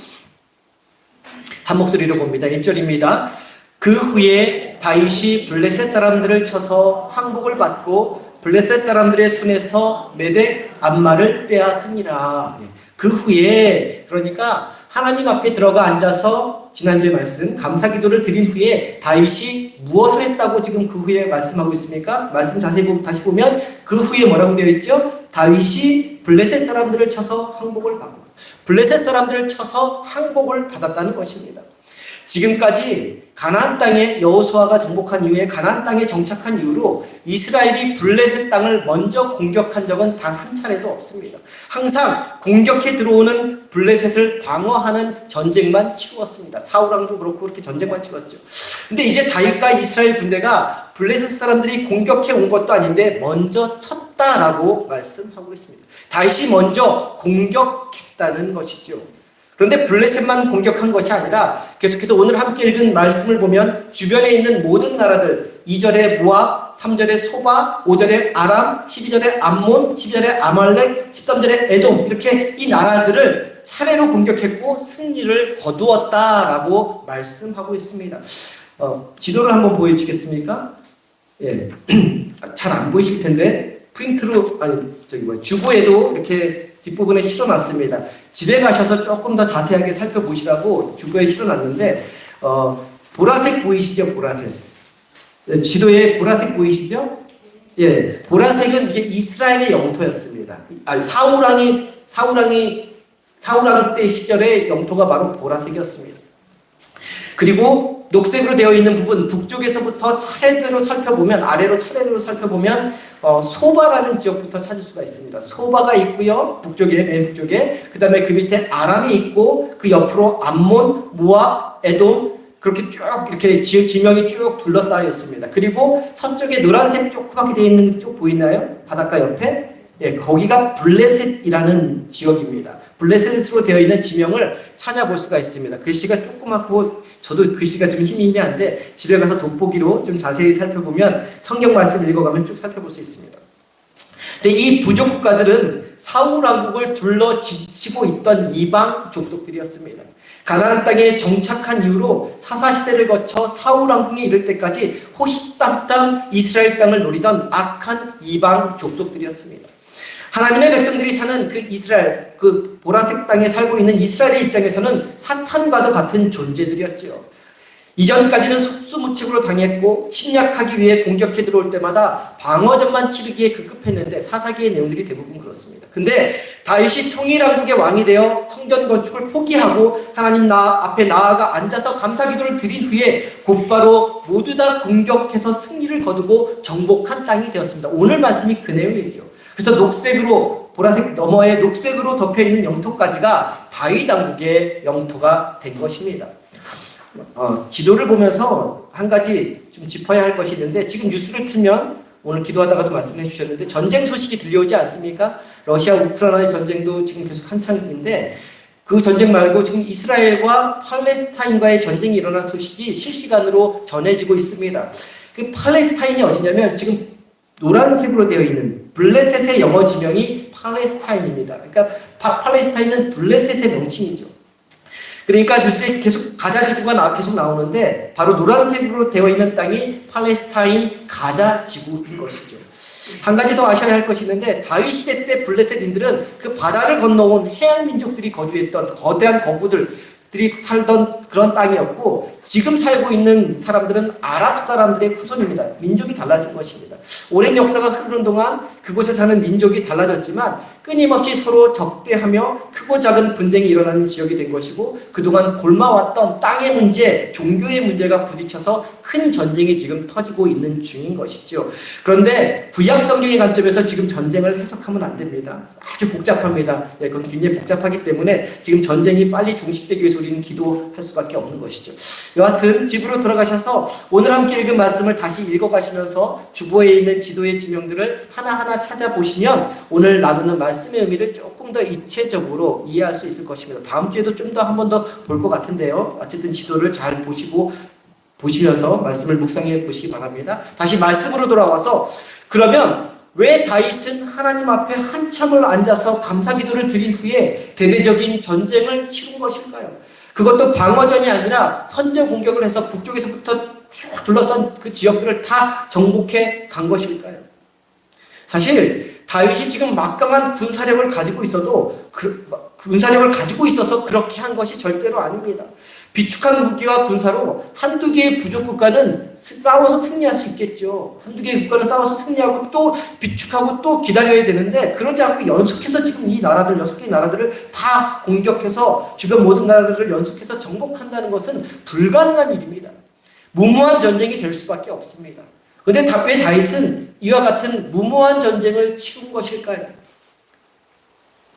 한 목소리로 봅니다. 1절입니다. 그 후에 다윗이 블레셋 사람들을 쳐서 항복을 받고 블레셋 사람들의 손에서 메덱 암마를 빼앗으니라. 그 후에, 그러니까 하나님 앞에 들어가 앉아서 지난주에 말씀 감사 기도를 드린 후에 다윗이 무엇을 했다고 지금 그 후에 말씀하고 있습니까? 말씀 자세히 다시 보면 그 후에 뭐라고 되어 있죠? 다윗이 블레셋 사람들을 쳐서 항복을 받고 블레셋 사람들을 쳐서 항복을 받았다는 것입니다. 지금까지 가나안 땅에 여호수아가 정복한 이후에 가나안 땅에 정착한 이후로 이스라엘이 블레셋 땅을 먼저 공격한 적은 단 한 차례도 없습니다. 항상 공격해 들어오는 블레셋을 방어하는 전쟁만 치루었습니다. 사울왕도 그렇고 그렇게 전쟁만 치렀죠. 근데 이제 다윗과 이스라엘 군대가 블레셋 사람들이 공격해 온 것도 아닌데 먼저 쳤다라고 말씀하고 있습니다. 다윗이 먼저 공격했다는 것이죠. 그런데 블레셋만 공격한 것이 아니라 계속해서 오늘 함께 읽은 말씀을 보면 주변에 있는 모든 나라들 2절에 모압, 3절에 소바, 5절에 아람, 12절에 암몬, 12절에 아말렉, 13절에 에돔 이렇게 이 나라들을 차례로 공격했고 승리를 거두었다라고 말씀하고 있습니다. 지도를 한번 보여주겠습니까? 예, 잘 안 보이실 텐데 프린트로 주보에도 이렇게 뒷부분에 실어놨습니다. 집에 가셔서 조금 더 자세하게 살펴보시라고 주보에 실어놨는데 보라색 보이시죠? 보라색. 지도에 보라색 보이시죠? 예, 보라색은 이게 이스라엘의 영토였습니다. 사울왕 때 시절의 영토가 바로 보라색이었습니다. 그리고 녹색으로 되어 있는 부분 북쪽에서부터 차례대로 살펴보면 아래로 차례대로 살펴보면 소바라는 지역부터 찾을 수가 있습니다. 소바가 있고요. 북쪽에 맨 북쪽에 그 다음에 그 밑에 아람이 있고 그 옆으로 암몬, 모압, 에돔 그렇게 쭉 이렇게 지역 지명이 쭉 둘러싸여 있습니다. 그리고 서쪽에 노란색 조그맣게 되어 있는 쪽 보이나요? 바닷가 옆에 예, 거기가 블레셋이라는 지역입니다. 블레셋으로 되어 있는 지명을 찾아볼 수가 있습니다. 글씨가 조그맣고 저도 글씨가 좀 힘이 미미한데 집에 가서 돋보기로 좀 자세히 살펴보면 성경 말씀을 읽어가면 쭉 살펴볼 수 있습니다. 근데 이 부족 국가들은 사울 왕국을 둘러 지치고 있던 이방 족속들이었습니다. 가나안 땅에 정착한 이후로 사사시대를 거쳐 사울 왕궁에 이를 때까지 호시탐탐 이스라엘 땅을 노리던 악한 이방 족속들이었습니다. 하나님의 백성들이 사는 그 이스라엘, 그 보라색 땅에 살고 있는 이스라엘의 입장에서는 사탄과도 같은 존재들이었죠. 이전까지는 속수무책으로 당했고 침략하기 위해 공격해 들어올 때마다 방어전만 치르기에 급급했는데 사사기의 내용들이 대부분 그렇습니다. 근데 다윗이 통일왕국의 왕이 되어 성전 건축을 포기하고 하나님 앞에 나아가 앉아서 감사기도를 드린 후에 곧바로 모두 다 공격해서 승리를 거두고 정복한 땅이 되었습니다. 오늘 말씀이 그 내용이죠. 그래서 녹색으로 보라색 너머에 녹색으로 덮여있는 영토까지가 다윗 왕국의 영토가 된 것입니다. 지도를 보면서 한 가지 좀 짚어야 할 것이 있는데 지금 뉴스를 틀면 오늘 기도하다가도 말씀해 주셨는데 전쟁 소식이 들려오지 않습니까? 러시아 우크라이나의 전쟁도 지금 계속 한창인데 그 전쟁 말고 지금 이스라엘과 팔레스타인과의 전쟁이 일어난 소식이 실시간으로 전해지고 있습니다. 그 팔레스타인이 어디냐면 지금 노란색으로 되어 있는 블레셋의 영어 지명이 팔레스타인입니다. 그러니까 팔레스타인은 블레셋의 명칭이죠. 그러니까 뉴스에 계속 가자 지구가 계속 나오는데 바로 노란색으로 되어 있는 땅이 팔레스타인 가자 지구인 것이죠. 한 가지 더 아셔야 할 것이 있는데 다윗 시대 때 블레셋인들은 그 바다를 건너온 해양 민족들이 거주했던 거대한 거구들이 살던 그런 땅이었고 지금 살고 있는 사람들은 아랍 사람들의 후손입니다. 민족이 달라진 것입니다. 오랜 역사가 흐르는 동안 그곳에 사는 민족이 달라졌지만 끊임없이 서로 적대하며 크고 작은 분쟁이 일어나는 지역이 된 것이고 그동안 골마왔던 땅의 문제, 종교의 문제가 부딪혀서 큰 전쟁이 지금 터지고 있는 중인 것이죠. 그런데 구약 성경의 관점에서 지금 전쟁을 해석하면 안 됩니다. 아주 복잡합니다. 그건 굉장히 복잡하기 때문에 지금 전쟁이 빨리 종식되기 위해서 우리는 기도할 수밖에 없는 것이죠. 여하튼 집으로 돌아가셔서 오늘 함께 읽은 말씀을 다시 읽어가시면서 주보에 있는 지도의 지명들을 하나하나 찾아보시면 오늘 나누는 말씀의 의미를 조금 더 입체적으로 이해할 수 있을 것입니다. 다음 주에도 좀 더 한 번 더 볼 것 같은데요. 어쨌든 지도를 잘 보시면서 말씀을 묵상해 보시기 바랍니다. 다시 말씀으로 돌아와서 그러면 왜 다윗은 하나님 앞에 한참을 앉아서 감사기도를 드린 후에 대대적인 전쟁을 치른 것일까요? 그것도 방어전이 아니라 선제 공격을 해서 북쪽에서부터 쭉 둘러싼 그 지역들을 다 정복해 간 것일까요? 사실 다윗이 지금 막강한 군사력을 가지고 있어도 군사력을 가지고 있어서 그렇게 한 것이 절대로 아닙니다. 비축한 무기와 군사로 한두 개의 부족 국가는 싸워서 승리할 수 있겠죠. 한두 개의 국가는 싸워서 승리하고 또 비축하고 또 기다려야 되는데 그러지 않고 연속해서 지금 이 나라들 6개의 나라들을 다 공격해서 주변 모든 나라들을 연속해서 정복한다는 것은 불가능한 일입니다. 무모한 전쟁이 될 수밖에 없습니다. 그런데 왜 다윗은 이와 같은 무모한 전쟁을 치룬 것일까요?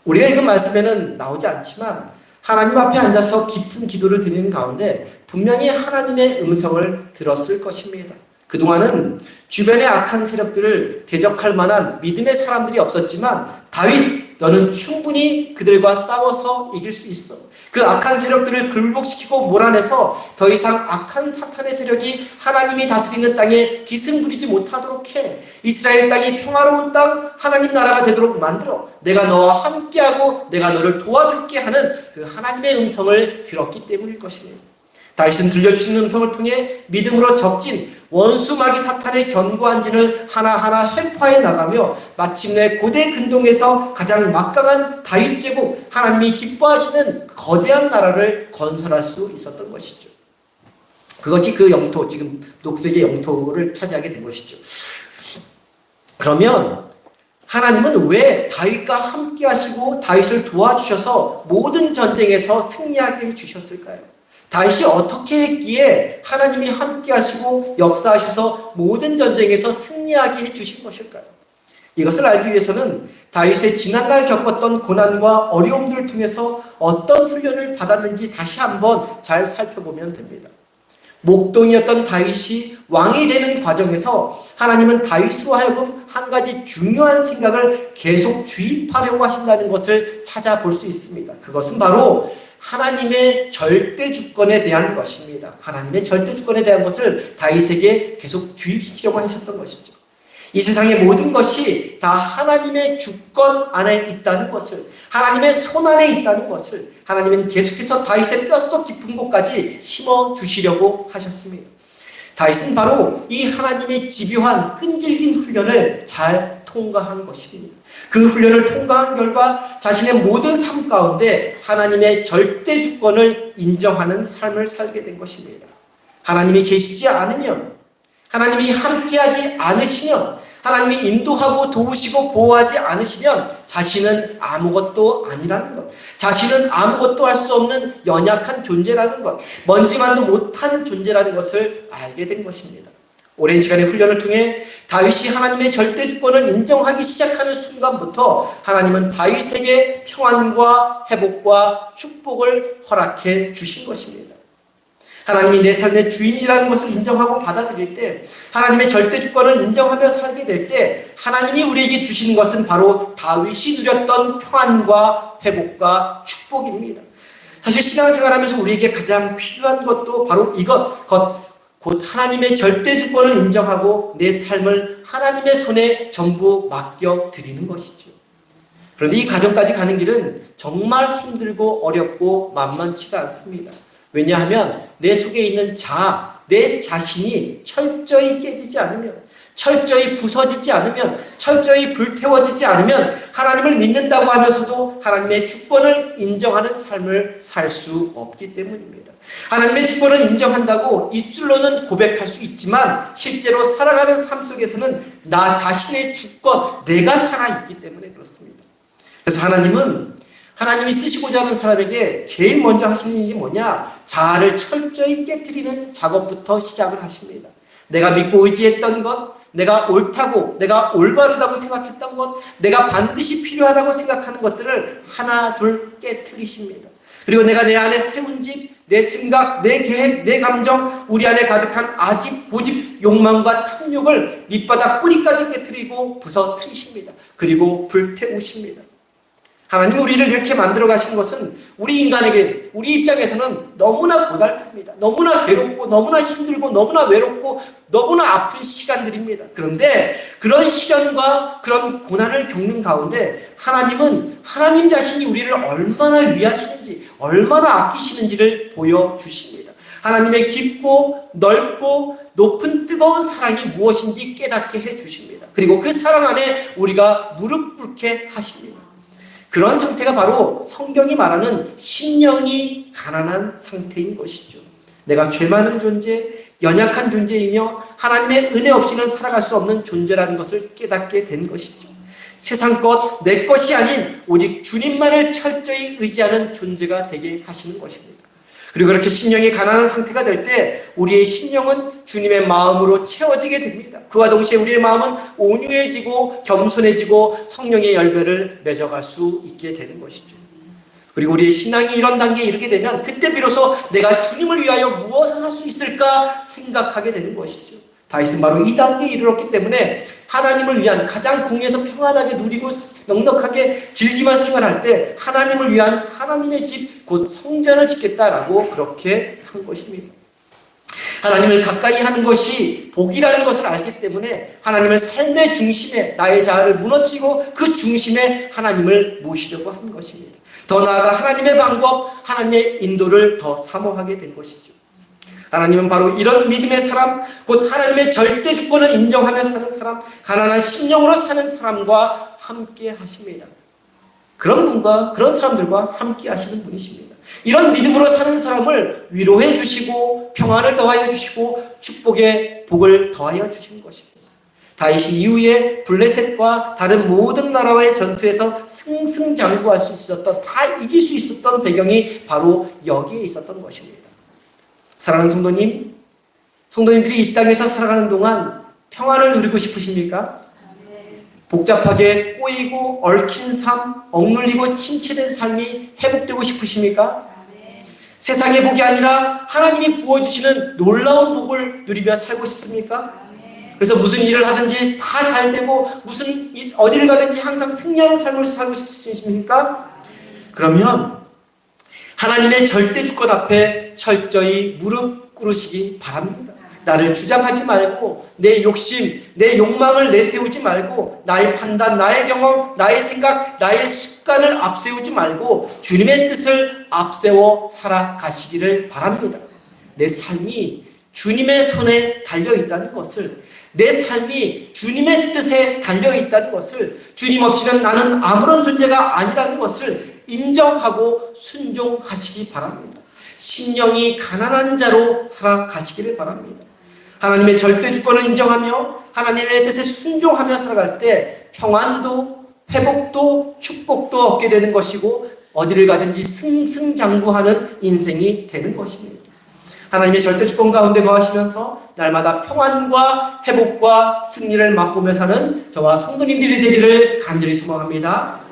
우리가 읽은 말씀에는 나오지 않지만 하나님 앞에 앉아서 깊은 기도를 드리는 가운데 분명히 하나님의 음성을 들었을 것입니다. 그동안은 주변의 악한 세력들을 대적할 만한 믿음의 사람들이 없었지만 다윗, 너는 충분히 그들과 싸워서 이길 수 있어. 그 악한 세력들을 굴복시키고 몰아내서 더 이상 악한 사탄의 세력이 하나님이 다스리는 땅에 기승 부리지 못하도록 해. 이스라엘 땅이 평화로운 땅, 하나님 나라가 되도록 만들어. 내가 너와 함께하고 내가 너를 도와줄게 하는 그 하나님의 음성을 들었기 때문일 것입니다. 다윗은 들려주신 음성을 통해 믿음으로 적진 원수 마귀 사탄의 견고한 진을 하나하나 회파해 나가며 마침내 고대 근동에서 가장 막강한 다윗 제국, 하나님이 기뻐하시는 거대한 나라를 건설할 수 있었던 것이죠. 그것이 그 영토, 지금 녹색의 영토를 차지하게 된 것이죠. 그러면 하나님은 왜 다윗과 함께 하시고 다윗을 도와주셔서 모든 전쟁에서 승리하게 해주셨을까요? 다윗이 어떻게 했기에 하나님이 함께 하시고 역사하셔서 모든 전쟁에서 승리하게 해주신 것일까요? 이것을 알기 위해서는 다윗의 지난날 겪었던 고난과 어려움들을 통해서 어떤 훈련을 받았는지 다시 한번 잘 살펴보면 됩니다. 목동이었던 다윗이 왕이 되는 과정에서 하나님은 다윗으로 하여금 한 가지 중요한 생각을 계속 주입하려고 하신다는 것을 찾아볼 수 있습니다. 그것은 바로 하나님의 절대 주권에 대한 것입니다. 하나님의 절대 주권에 대한 것을 다윗에게 계속 주입시키려고 하셨던 것이죠. 이 세상의 모든 것이 다 하나님의 주권 안에 있다는 것을, 하나님의 손 안에 있다는 것을 하나님은 계속해서 다윗의 뼛속 깊은 곳까지 심어주시려고 하셨습니다. 다윗은 바로 이 하나님의 집요한 끈질긴 훈련을 잘 통과한 것입니다. 그 훈련을 통과한 결과 자신의 모든 삶 가운데 하나님의 절대 주권을 인정하는 삶을 살게 된 것입니다. 하나님이 계시지 않으면, 하나님이 함께하지 않으시면, 하나님이 인도하고 도우시고 보호하지 않으시면 자신은 아무것도 아니라는 것, 자신은 아무것도 할 수 없는 연약한 존재라는 것, 먼지만도 못한 존재라는 것을 알게 된 것입니다. 오랜 시간의 훈련을 통해 다윗이 하나님의 절대 주권을 인정하기 시작하는 순간부터 하나님은 다윗에게 평안과 회복과 축복을 허락해 주신 것입니다. 하나님이 내 삶의 주인이라는 것을 인정하고 받아들일 때, 하나님의 절대 주권을 인정하며 살게 될 때 하나님이 우리에게 주시는 것은 바로 다윗이 누렸던 평안과 회복과 축복입니다. 사실 신앙생활하면서 우리에게 가장 필요한 것도 바로 곧 하나님의 절대 주권을 인정하고 내 삶을 하나님의 손에 전부 맡겨드리는 것이죠. 그런데 이 과정까지 가는 길은 정말 힘들고 어렵고 만만치가 않습니다. 왜냐하면 내 속에 있는 내 자신이 철저히 깨지지 않으면, 철저히 부서지지 않으면, 철저히 불태워지지 않으면 하나님을 믿는다고 하면서도 하나님의 주권을 인정하는 삶을 살 수 없기 때문입니다. 하나님의 주권을 인정한다고 입술로는 고백할 수 있지만 실제로 살아가는 삶 속에서는 나 자신의 주권, 내가 살아있기 때문에 그렇습니다. 그래서 하나님이 쓰시고자 하는 사람에게 제일 먼저 하시는 일이 뭐냐? 자아를 철저히 깨트리는 작업부터 시작을 하십니다. 내가 믿고 의지했던 것, 내가 옳다고, 내가 올바르다고 생각했던 것, 내가 반드시 필요하다고 생각하는 것들을 하나 둘 깨트리십니다. 그리고 내가 내 안에 세운 집, 내 생각, 내 계획, 내 감정, 우리 안에 가득한 아집, 고집, 욕망과 탐욕을 밑바닥 뿌리까지 깨트리고 부서뜨리십니다. 그리고 불태우십니다. 하나님이 우리를 이렇게 만들어 가신 것은 우리 인간에게, 우리 입장에서는 너무나 고달픕니다. 너무나 괴롭고 너무나 힘들고 너무나 외롭고 너무나 아픈 시간들입니다. 그런데 그런 시련과 그런 고난을 겪는 가운데 하나님은 하나님 자신이 우리를 얼마나 위하시는지, 얼마나 아끼시는지를 보여주십니다. 하나님의 깊고 넓고 높은 뜨거운 사랑이 무엇인지 깨닫게 해주십니다. 그리고 그 사랑 안에 우리가 무릎 꿇게 하십니다. 그런 상태가 바로 성경이 말하는 심령이 가난한 상태인 것이죠. 내가 죄 많은 존재, 연약한 존재이며 하나님의 은혜 없이는 살아갈 수 없는 존재라는 것을 깨닫게 된 것이죠. 세상 것, 내 것이 아닌 오직 주님만을 철저히 의지하는 존재가 되게 하시는 것입니다. 그리고 그렇게 심령이 가난한 상태가 될 때 우리의 심령은 주님의 마음으로 채워지게 됩니다. 그와 동시에 우리의 마음은 온유해지고 겸손해지고 성령의 열매를 맺어갈 수 있게 되는 것이죠. 그리고 우리의 신앙이 이런 단계에 이르게 되면 그때 비로소 내가 주님을 위하여 무엇을 할 수 있을까 생각하게 되는 것이죠. 다윗은 바로 이 단계에 이르렀기 때문에 하나님을 위한 가장 궁에서 평안하게 누리고 넉넉하게 즐기만 생활할 때 하나님을 위한 하나님의 집, 곧 성전을 짓겠다라고 그렇게 한 것입니다. 하나님을 가까이 하는 것이 복이라는 것을 알기 때문에 하나님을 삶의 중심에 나의 자아를 무너뜨리고 그 중심에 하나님을 모시려고 한 것입니다. 더 나아가 하나님의 방법, 하나님의 인도를 더 사모하게 된 것이죠. 하나님은 바로 이런 믿음의 사람, 곧 하나님의 절대 주권을 인정하며 사는 사람, 가난한 심령으로 사는 사람과 함께 하십니다. 그런 분과 그런 사람들과 함께 하시는 분이십니다. 이런 믿음으로 사는 사람을 위로해 주시고 평안을 더하여 주시고 축복의 복을 더하여 주신 것입니다. 다윗이 이후에 블레셋과 다른 모든 나라와의 전투에서 승승장구할 수 있었던, 다 이길 수 있었던 배경이 바로 여기에 있었던 것입니다. 사랑하는 성도님들이 이 땅에서 살아가는 동안 평안을 누리고 싶으십니까? 복잡하게 꼬이고 얽힌 삶, 억눌리고 침체된 삶이 회복되고 싶으십니까? 세상의 복이 아니라 하나님이 부어주시는 놀라운 복을 누리며 살고 싶습니까? 그래서 무슨 일을 하든지 다 잘되고 어디를 가든지 항상 승리하는 삶을 살고 싶으십니까? 그러면 하나님의 절대 주권 앞에 철저히 무릎 꿇으시기 바랍니다. 나를 주장하지 말고 내 욕심, 내 욕망을 내세우지 말고 나의 판단, 나의 경험, 나의 생각, 나의 습관을 앞세우지 말고 주님의 뜻을 앞세워 살아가시기를 바랍니다. 내 삶이 주님의 손에 달려있다는 것을, 내 삶이 주님의 뜻에 달려있다는 것을, 주님 없이는 나는 아무런 존재가 아니라는 것을 인정하고 순종하시기 바랍니다. 심령이 가난한 자로 살아가시기를 바랍니다. 하나님의 절대 주권을 인정하며 하나님의 뜻에 순종하며 살아갈 때 평안도 회복도 축복도 얻게 되는 것이고 어디를 가든지 승승장구하는 인생이 되는 것입니다. 하나님의 절대 주권 가운데 거하시면서 날마다 평안과 회복과 승리를 맛보며 사는 저와 성도님들이 되기를 간절히 소망합니다.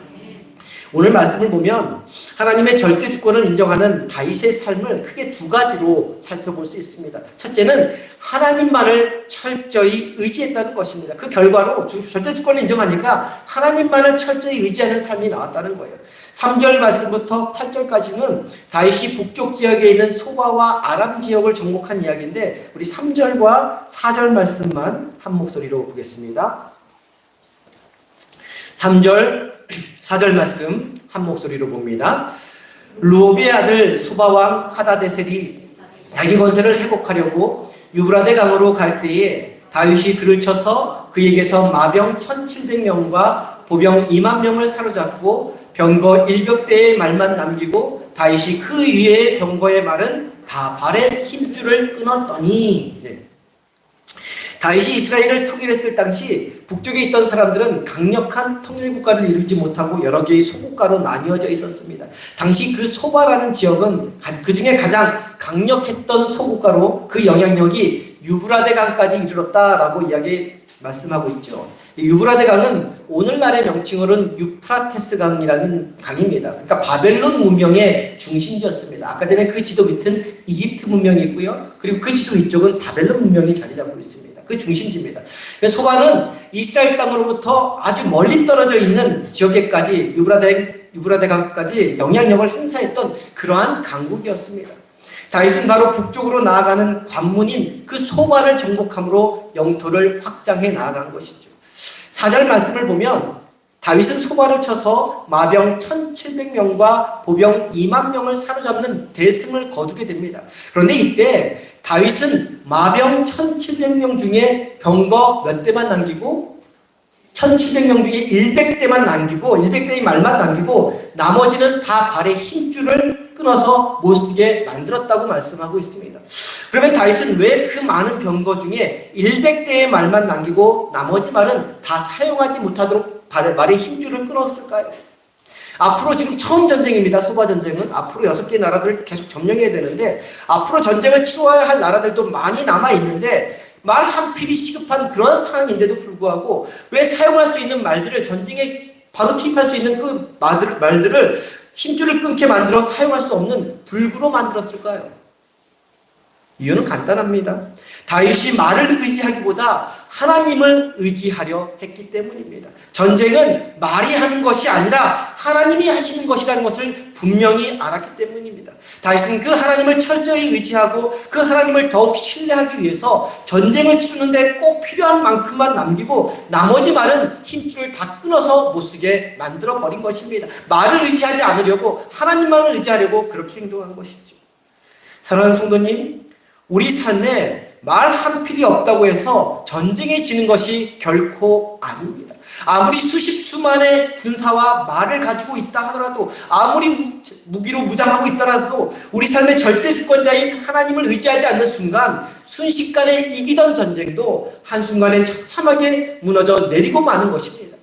오늘 말씀을 보면 하나님의 절대 주권을 인정하는 다윗의 삶을 크게 두 가지로 살펴볼 수 있습니다. 첫째는 하나님만을 철저히 의지했다는 것입니다. 그 결과로 절대 주권을 인정하니까 하나님만을 철저히 의지하는 삶이 나왔다는 거예요. 3절 말씀부터 8절까지는 다윗이 북쪽 지역에 있는 소바와 아람 지역을 정복한 이야기인데 우리 3절과 4절 말씀만 한 목소리로 보겠습니다. 3절 4절 말씀 한 목소리로 봅니다. 루옵의 아들 소바왕 하다데셀이 자기 권세를 회복하려고 유브라데 강으로 갈 때에 다윗이 그를 쳐서 그에게서 마병 1700명과 보병 2만 명을 사로잡고 병거 100대의 말만 남기고 다윗이 그 위에 병거의 말은 다 발의 힘줄을 끊었더니. 다윗이 이스라엘을 통일했을 당시 북쪽에 있던 사람들은 강력한 통일국가를 이루지 못하고 여러 개의 소국가로 나뉘어져 있었습니다. 당시 그 소바라는 지역은 그 중에 가장 강력했던 소국가로 그 영향력이 유브라데 강까지 이르렀다라고 말씀하고 있죠. 유브라데 강은 오늘날의 명칭으로는 유프라테스 강이라는 강입니다. 그러니까 바벨론 문명의 중심지였습니다. 아까 전에 그 지도 밑은 이집트 문명이 있고요. 그리고 그 지도 위쪽은 바벨론 문명이 자리 잡고 있습니다. 그 중심지입니다. 소바는 이스라엘 땅으로부터 아주 멀리 떨어져 있는 지역에까지 유브라데 강까지 영향력을 행사했던 그러한 강국이었습니다. 다윗은 바로 북쪽으로 나아가는 관문인 그 소바를 정복함으로 영토를 확장해 나아간 것이죠. 4절 말씀을 보면 다윗은 소바를 쳐서 마병 1700명과 보병 2만 명을 사로잡는 대승을 거두게 됩니다. 그런데 이때 다윗은 마병 1700명 중에 병거 몇 대만 남기고 1700명 중에 100대만 남기고 100대의 말만 남기고 나머지는 다 발의 힘줄을 끊어서 못쓰게 만들었다고 말씀하고 있습니다. 그러면 다윗은 왜 그 많은 병거 중에 100대의 말만 남기고 나머지 말은 다 사용하지 못하도록 말의 힘줄을 끊었을까요? 앞으로 지금 처음 전쟁입니다. 소바 전쟁은. 앞으로 6개 나라들을 계속 점령해야 되는데 앞으로 전쟁을 치러야 할 나라들도 많이 남아있는데 말 한 필이 시급한 그런 상황인데도 불구하고 왜 사용할 수 있는 말들을 전쟁에 바로 투입할 수 있는 그 말들을 힘줄을 끊게 만들어 사용할 수 없는 불구로 만들었을까요? 이유는 간단합니다. 다윗이 말을 의지하기보다 하나님을 의지하려 했기 때문입니다. 전쟁은 말이 하는 것이 아니라 하나님이 하시는 것이라는 것을 분명히 알았기 때문입니다. 다윗은 그 하나님을 철저히 의지하고 그 하나님을 더욱 신뢰하기 위해서 전쟁을 치르는데 꼭 필요한 만큼만 남기고 나머지 말은 힘줄을 다 끊어서 못쓰게 만들어버린 것입니다. 말을 의지하지 않으려고 하나님만을 의지하려고 그렇게 행동한 것이죠. 사랑하는 성도님, 우리 삶에 말 한 필이 없다고 해서 전쟁에 지는 것이 결코 아닙니다. 아무리 수만의 군사와 말을 가지고 있다 하더라도 아무리 무기로 무장하고 있더라도 우리 삶의 절대 주권자인 하나님을 의지하지 않는 순간 순식간에 이기던 전쟁도 한순간에 처참하게 무너져 내리고 마는 것입니다.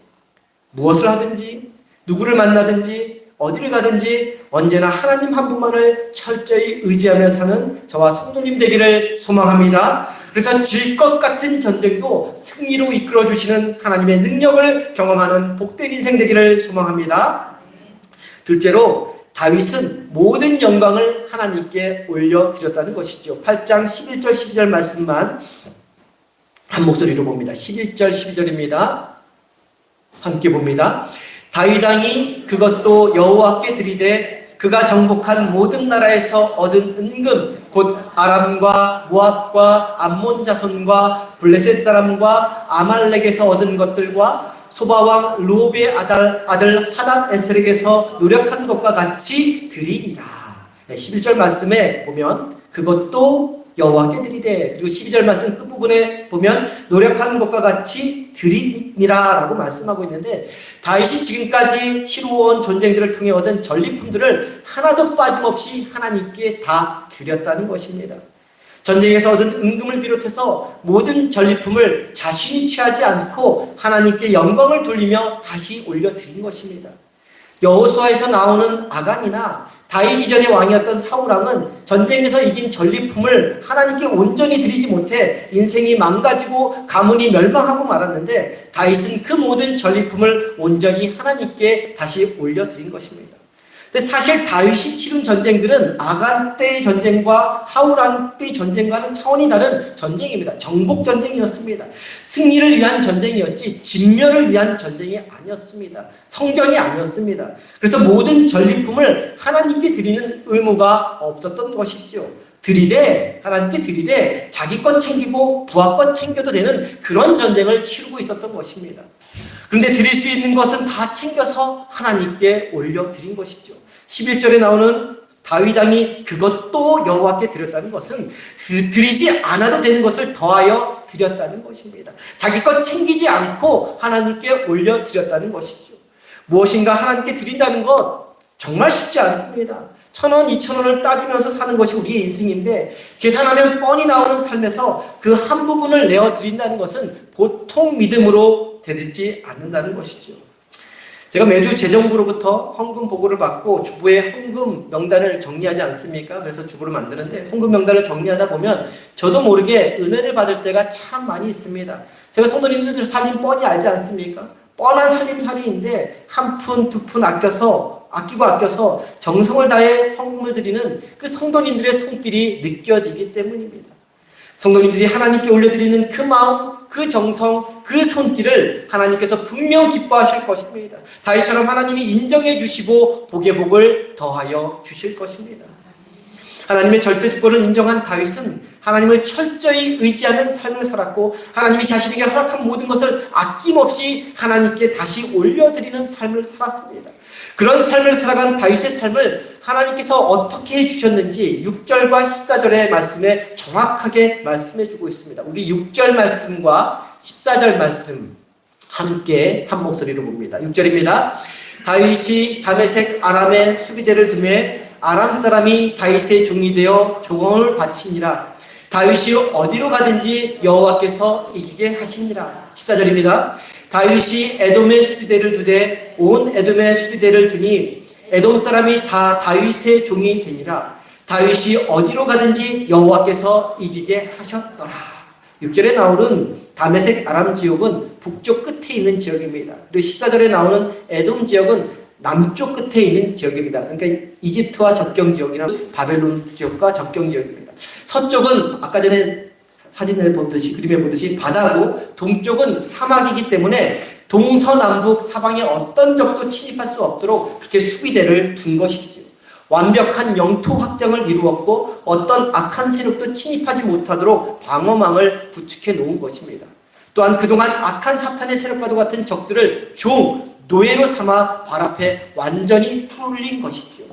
무엇을 하든지 누구를 만나든지 어디를 가든지 언제나 하나님 한 분만을 철저히 의지하며 사는 저와 성도님 되기를 소망합니다. 그래서 질 것 같은 전쟁도 승리로 이끌어주시는 하나님의 능력을 경험하는 복된 인생 되기를 소망합니다. 둘째로 다윗은 모든 영광을 하나님께 올려드렸다는 것이죠. 8장 11절 12절 말씀만 한 목소리로 봅니다. 11절 12절입니다. 함께 봅니다. 다윗 왕이 그것도 여호와께 드리되 그가 정복한 모든 나라에서 얻은 은금 곧 아람과 모압과 암몬 자손과 블레셋 사람과 아말렉에서 얻은 것들과 소바왕 루옵의 아들 하닷 에셀에게서 노력한 것과 같이 드리니라. 11절 말씀에 보면 그것도 여호와께 드리되, 그리고 12절 말씀 끝부분에 보면 노력한 것과 같이 드리니라 라고 말씀하고 있는데 다윗이 지금까지 치루어온 전쟁들을 통해 얻은 전리품들을 하나도 빠짐없이 하나님께 다 드렸다는 것입니다. 전쟁에서 얻은 은금을 비롯해서 모든 전리품을 자신이 취하지 않고 하나님께 영광을 돌리며 다시 올려드린 것입니다. 여호수아에서 나오는 아간이나 다윗 이전의 왕이었던 사울왕은 전쟁에서 이긴 전리품을 하나님께 온전히 드리지 못해 인생이 망가지고 가문이 멸망하고 말았는데 다윗은 그 모든 전리품을 온전히 하나님께 다시 올려드린 것입니다. 근데 사실 다윗이 치른 전쟁들은 아간 때의 전쟁과 사울왕 때의 전쟁과는 차원이 다른 전쟁입니다. 정복 전쟁이었습니다. 승리를 위한 전쟁이었지 진멸을 위한 전쟁이 아니었습니다. 성전이 아니었습니다. 그래서 모든 전리품을 하나님께 드리는 의무가 없었던 것이지요. 하나님께 드리되 자기 것 챙기고 부하 것 챙겨도 되는 그런 전쟁을 치르고 있었던 것입니다. 그런데 드릴 수 있는 것은 다 챙겨서 하나님께 올려드린 것이죠. 11절에 나오는 다윗 왕이 그것도 여호와께 드렸다는 것은 드리지 않아도 되는 것을 더하여 드렸다는 것입니다. 자기 것 챙기지 않고 하나님께 올려드렸다는 것이죠. 무엇인가 하나님께 드린다는 것 정말 쉽지 않습니다. 1,000원, 2,000원을 따지면서 사는 것이 우리의 인생인데 계산하면 뻔히 나오는 삶에서 그 한 부분을 내어드린다는 것은 보통 믿음으로 되지 않는다는 것이죠. 제가 매주 재정부로부터 헌금 보고를 받고 주부의 헌금 명단을 정리하지 않습니까? 그래서 주부를 만드는데 헌금 명단을 정리하다 보면 저도 모르게 은혜를 받을 때가 참 많이 있습니다. 제가 성도님들 살림 뻔히 알지 않습니까? 뻔한 살림살이인데 한 푼, 두 푼 아끼고 정성을 다해 헌금을 드리는 그 성도님들의 손길이 느껴지기 때문입니다. 성도님들이 하나님께 올려드리는 그 마음, 그 정성, 그 손길을 하나님께서 분명 기뻐하실 것입니다. 다윗처럼 하나님이 인정해 주시고 복의 복을 더하여 주실 것입니다. 하나님의 절대 주권을 인정한 다윗은 하나님을 철저히 의지하는 삶을 살았고 하나님이 자신에게 허락한 모든 것을 아낌없이 하나님께 다시 올려드리는 삶을 살았습니다. 그런 삶을 살아간 다윗의 삶을 하나님께서 어떻게 해주셨는지 6절과 14절의 말씀에 정확하게 말씀해주고 있습니다. 우리 6절 말씀과 14절 말씀 함께 한 목소리로 봅니다. 6절입니다. 다윗이 다메섹 아람의 수비대를 두매 아람 사람이 다윗의 종이 되어 조공을 바치니라. 다윗이 어디로 가든지 여호와께서 이기게 하시니라. 14절입니다. 다윗이 에돔의 수비대를 두되 온 에돔의 수비대를 두니 에돔 사람이 다 다윗의 종이 되니라. 다윗이 어디로 가든지 여호와께서 이기게 하셨더라. 6절에 나오는 다메섹 아람 지역은 북쪽 끝에 있는 지역입니다. 그리고 14절에 나오는 에돔 지역은 남쪽 끝에 있는 지역입니다. 그러니까 이집트와 접경 지역이나 바벨론 지역과 접경 지역입니다. 서쪽은 아까 전에 사진에 보듯이 그림에 보듯이 바다고 동쪽은 사막이기 때문에 동서남북 사방에 어떤 적도 침입할 수 없도록 그렇게 수비대를 둔 것이지요. 완벽한 영토 확장을 이루었고 어떤 악한 세력도 침입하지 못하도록 방어망을 구축해 놓은 것입니다. 또한 그동안 악한 사탄의 세력과도 같은 적들을 노예로 삼아 발 앞에 완전히 홀린 것이죠.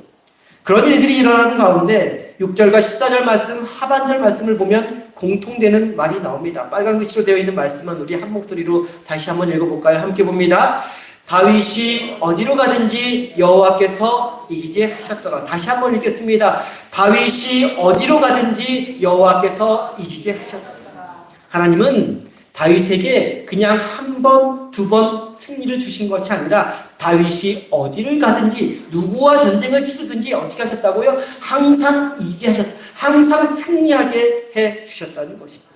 그런 일들이 일어나는 가운데 6절과 14절 말씀 하반절 말씀을 보면 공통되는 말이 나옵니다. 빨간 글씨로 되어 있는 말씀은 우리 한 목소리로 다시 한번 읽어볼까요? 함께 봅니다. 다윗이 어디로 가든지 여호와께서 이기게 하셨더라. 다시 한번 읽겠습니다. 다윗이 어디로 가든지 여호와께서 이기게 하셨더라. 하나님은 다윗에게 그냥 한 번, 두 번 승리를 주신 것이 아니라 다윗이 어디를 가든지 누구와 전쟁을 치르든지 어떻게 하셨다고요? 항상 이기게 하셨다. 항상 승리하게 해 주셨다는 것입니다.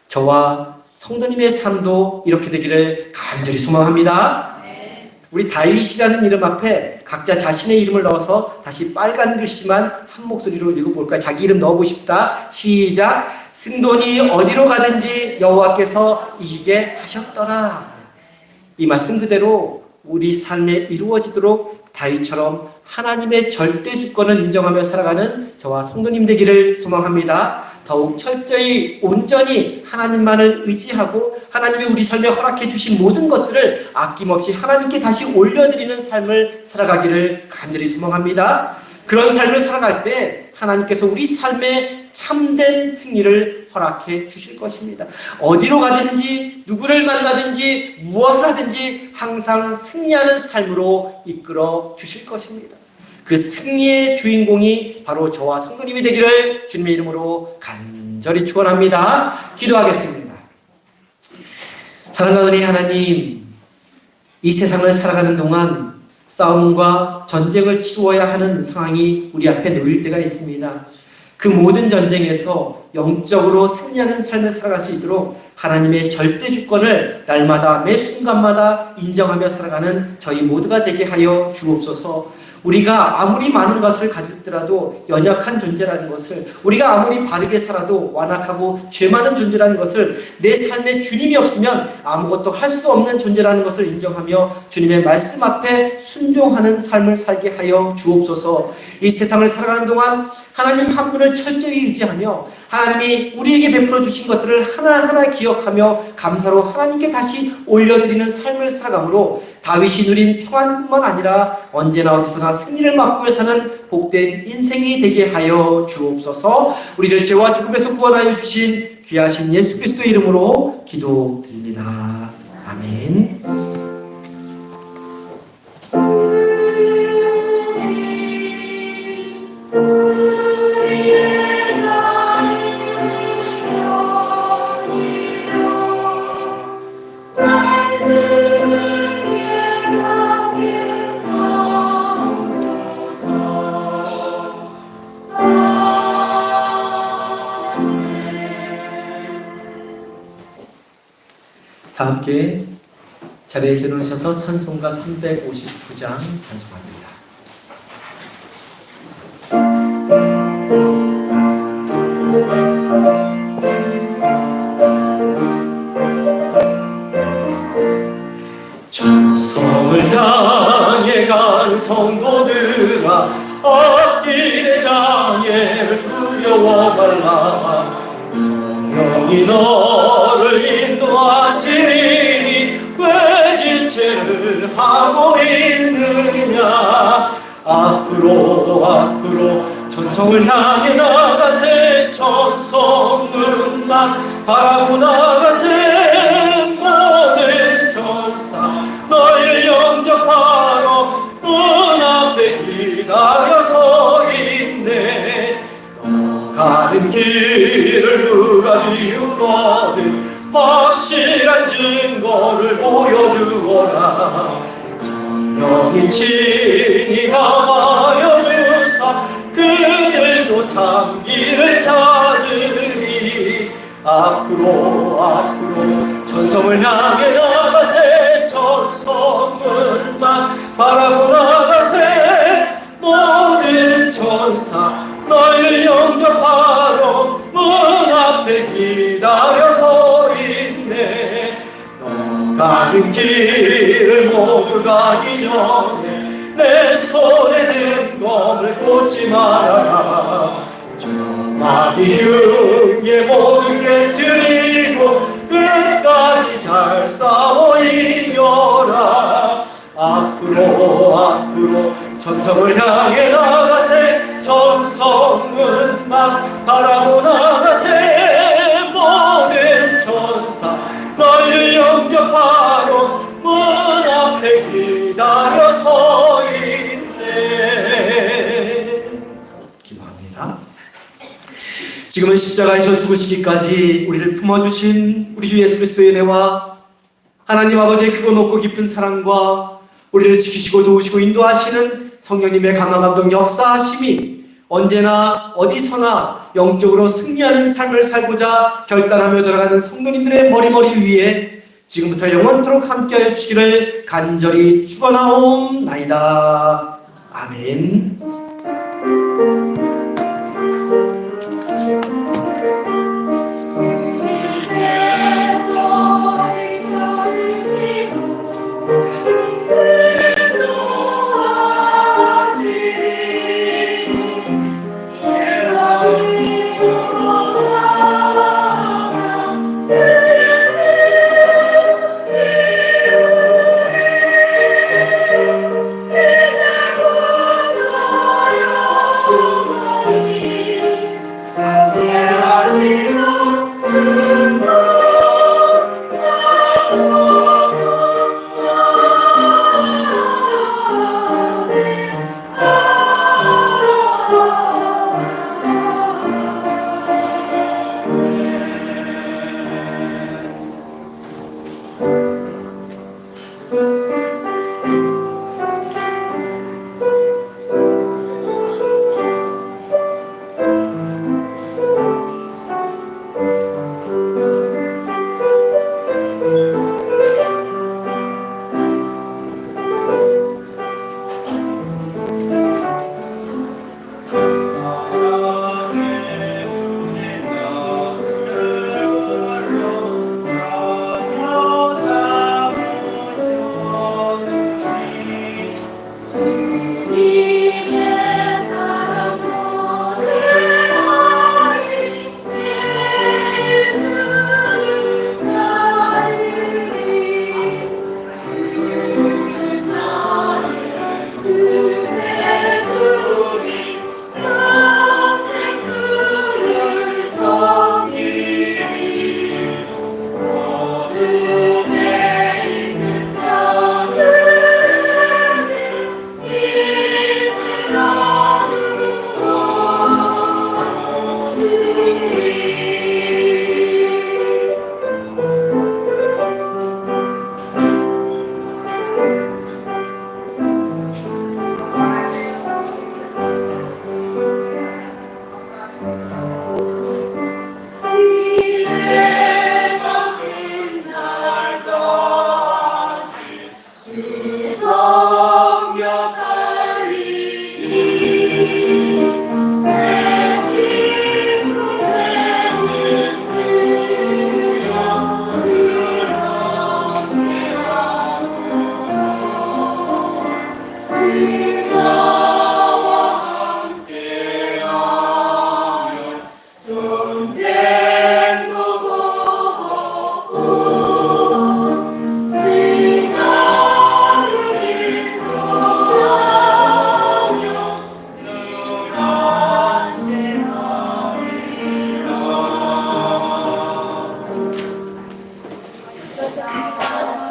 저와 성도님의 삶도 이렇게 되기를 간절히 소망합니다. 우리 다윗이라는 이름 앞에 각자 자신의 이름을 넣어서 다시 빨간 글씨만 한 목소리로 읽어볼까요? 자기 이름 넣어보십시다. 시작. 승돈이 어디로 가든지 여호와께서 이기게 하셨더라. 이 말씀 그대로 우리 삶에 이루어지도록 다윗처럼 하나님의 절대 주권을 인정하며 살아가는 저와 성도님 되기를 소망합니다. 더욱 철저히 온전히 하나님만을 의지하고 하나님이 우리 삶에 허락해 주신 모든 것들을 아낌없이 하나님께 다시 올려드리는 삶을 살아가기를 간절히 소망합니다. 그런 삶을 살아갈 때 하나님께서 우리 삶에 참된 승리를 허락해 주실 것입니다. 어디로 가든지 누구를 만나든지 무엇을 하든지 항상 승리하는 삶으로 이끌어 주실 것입니다. 그 승리의 주인공이 바로 저와 성도님이 되기를 주님의 이름으로 간절히 축원합니다. 기도하겠습니다. 사랑과 은혜의 하나님, 이 세상을 살아가는 동안 싸움과 전쟁을 치루어야 하는 상황이 우리 앞에 놓일 때가 있습니다. 그 모든 전쟁에서 영적으로 승리하는 삶을 살아갈 수 있도록 하나님의 절대 주권을 날마다 매 순간마다 인정하며 살아가는 저희 모두가 되게 하여 주옵소서. 우리가 아무리 많은 것을 가졌더라도 연약한 존재라는 것을, 우리가 아무리 바르게 살아도 완악하고 죄 많은 존재라는 것을, 내 삶에 주님이 없으면 아무것도 할 수 없는 존재라는 것을 인정하며 주님의 말씀 앞에 순종하는 삶을 살게 하여 주옵소서. 이 세상을 살아가는 동안 하나님 한 분을 철저히 의지하며 하나님이 우리에게 베풀어 주신 것들을 하나하나 기억하며 감사로 하나님께 다시 올려드리는 삶을 살아가므로 다윗이 누린 평안뿐만 아니라 언제나 어디서나 승리를 맛보며 사는 복된 인생이 되게 하여 주옵소서. 우리를 죄와 죽음에서 구원하여 주신 귀하신 예수 그리스도의 이름으로 기도드립니다. 아멘. 다 함께 자리에 일어나셔서 찬송가 359장 찬송합니다. 천성을 향해 간 성도들아, 앞길의 장애를 두려워 말라. 성령이 너를 인도하시리니 왜 지체를 하고 있느냐. 앞으로 천성을 향해 나가세. 천성문만 바라고 나가세. 모든 천사 너희를 영접하러 문 앞에 기다려 서 있네. 너 가는 길을 누가 비웃거든 확실한 증거를 보여주거라. 성령이 친히 감하여 주사 그들도 참 길을 찾으리. 앞으로 천성을 향해 나가세. 천성문만 바라고 나가세. 모든 천사 너희를 영접하러 문 앞에 기다려 서 있네. 너 가는 길을 모두 가기 전에 내 손에 든 검을 꽂지 말아라. 저 마귀 흉에 모든 깨뜨리고 끝까지 잘 싸워 이겨라. 앞으로 천성을 향해 나가세. 천성문만 바라고 나가세. 모든 천사 너희를 영접하러 문 앞에 기다려 서 있네. 기도합니다. 지금은 십자가에서 죽으시기까지 우리를 품어주신 우리 주 예수 그리스도의 은혜와 하나님 아버지의 크고 높고 깊은 사랑과 우리를 지키시고 도우시고 인도하시는 성령님의 강한 감동 역사하심이 언제나 어디서나 영적으로 승리하는 삶을 살고자 결단하며 돌아가는 성도님들의 머리 위에 지금부터 영원토록 함께하여 주시기를 간절히 축원하옵나이다. 아멘.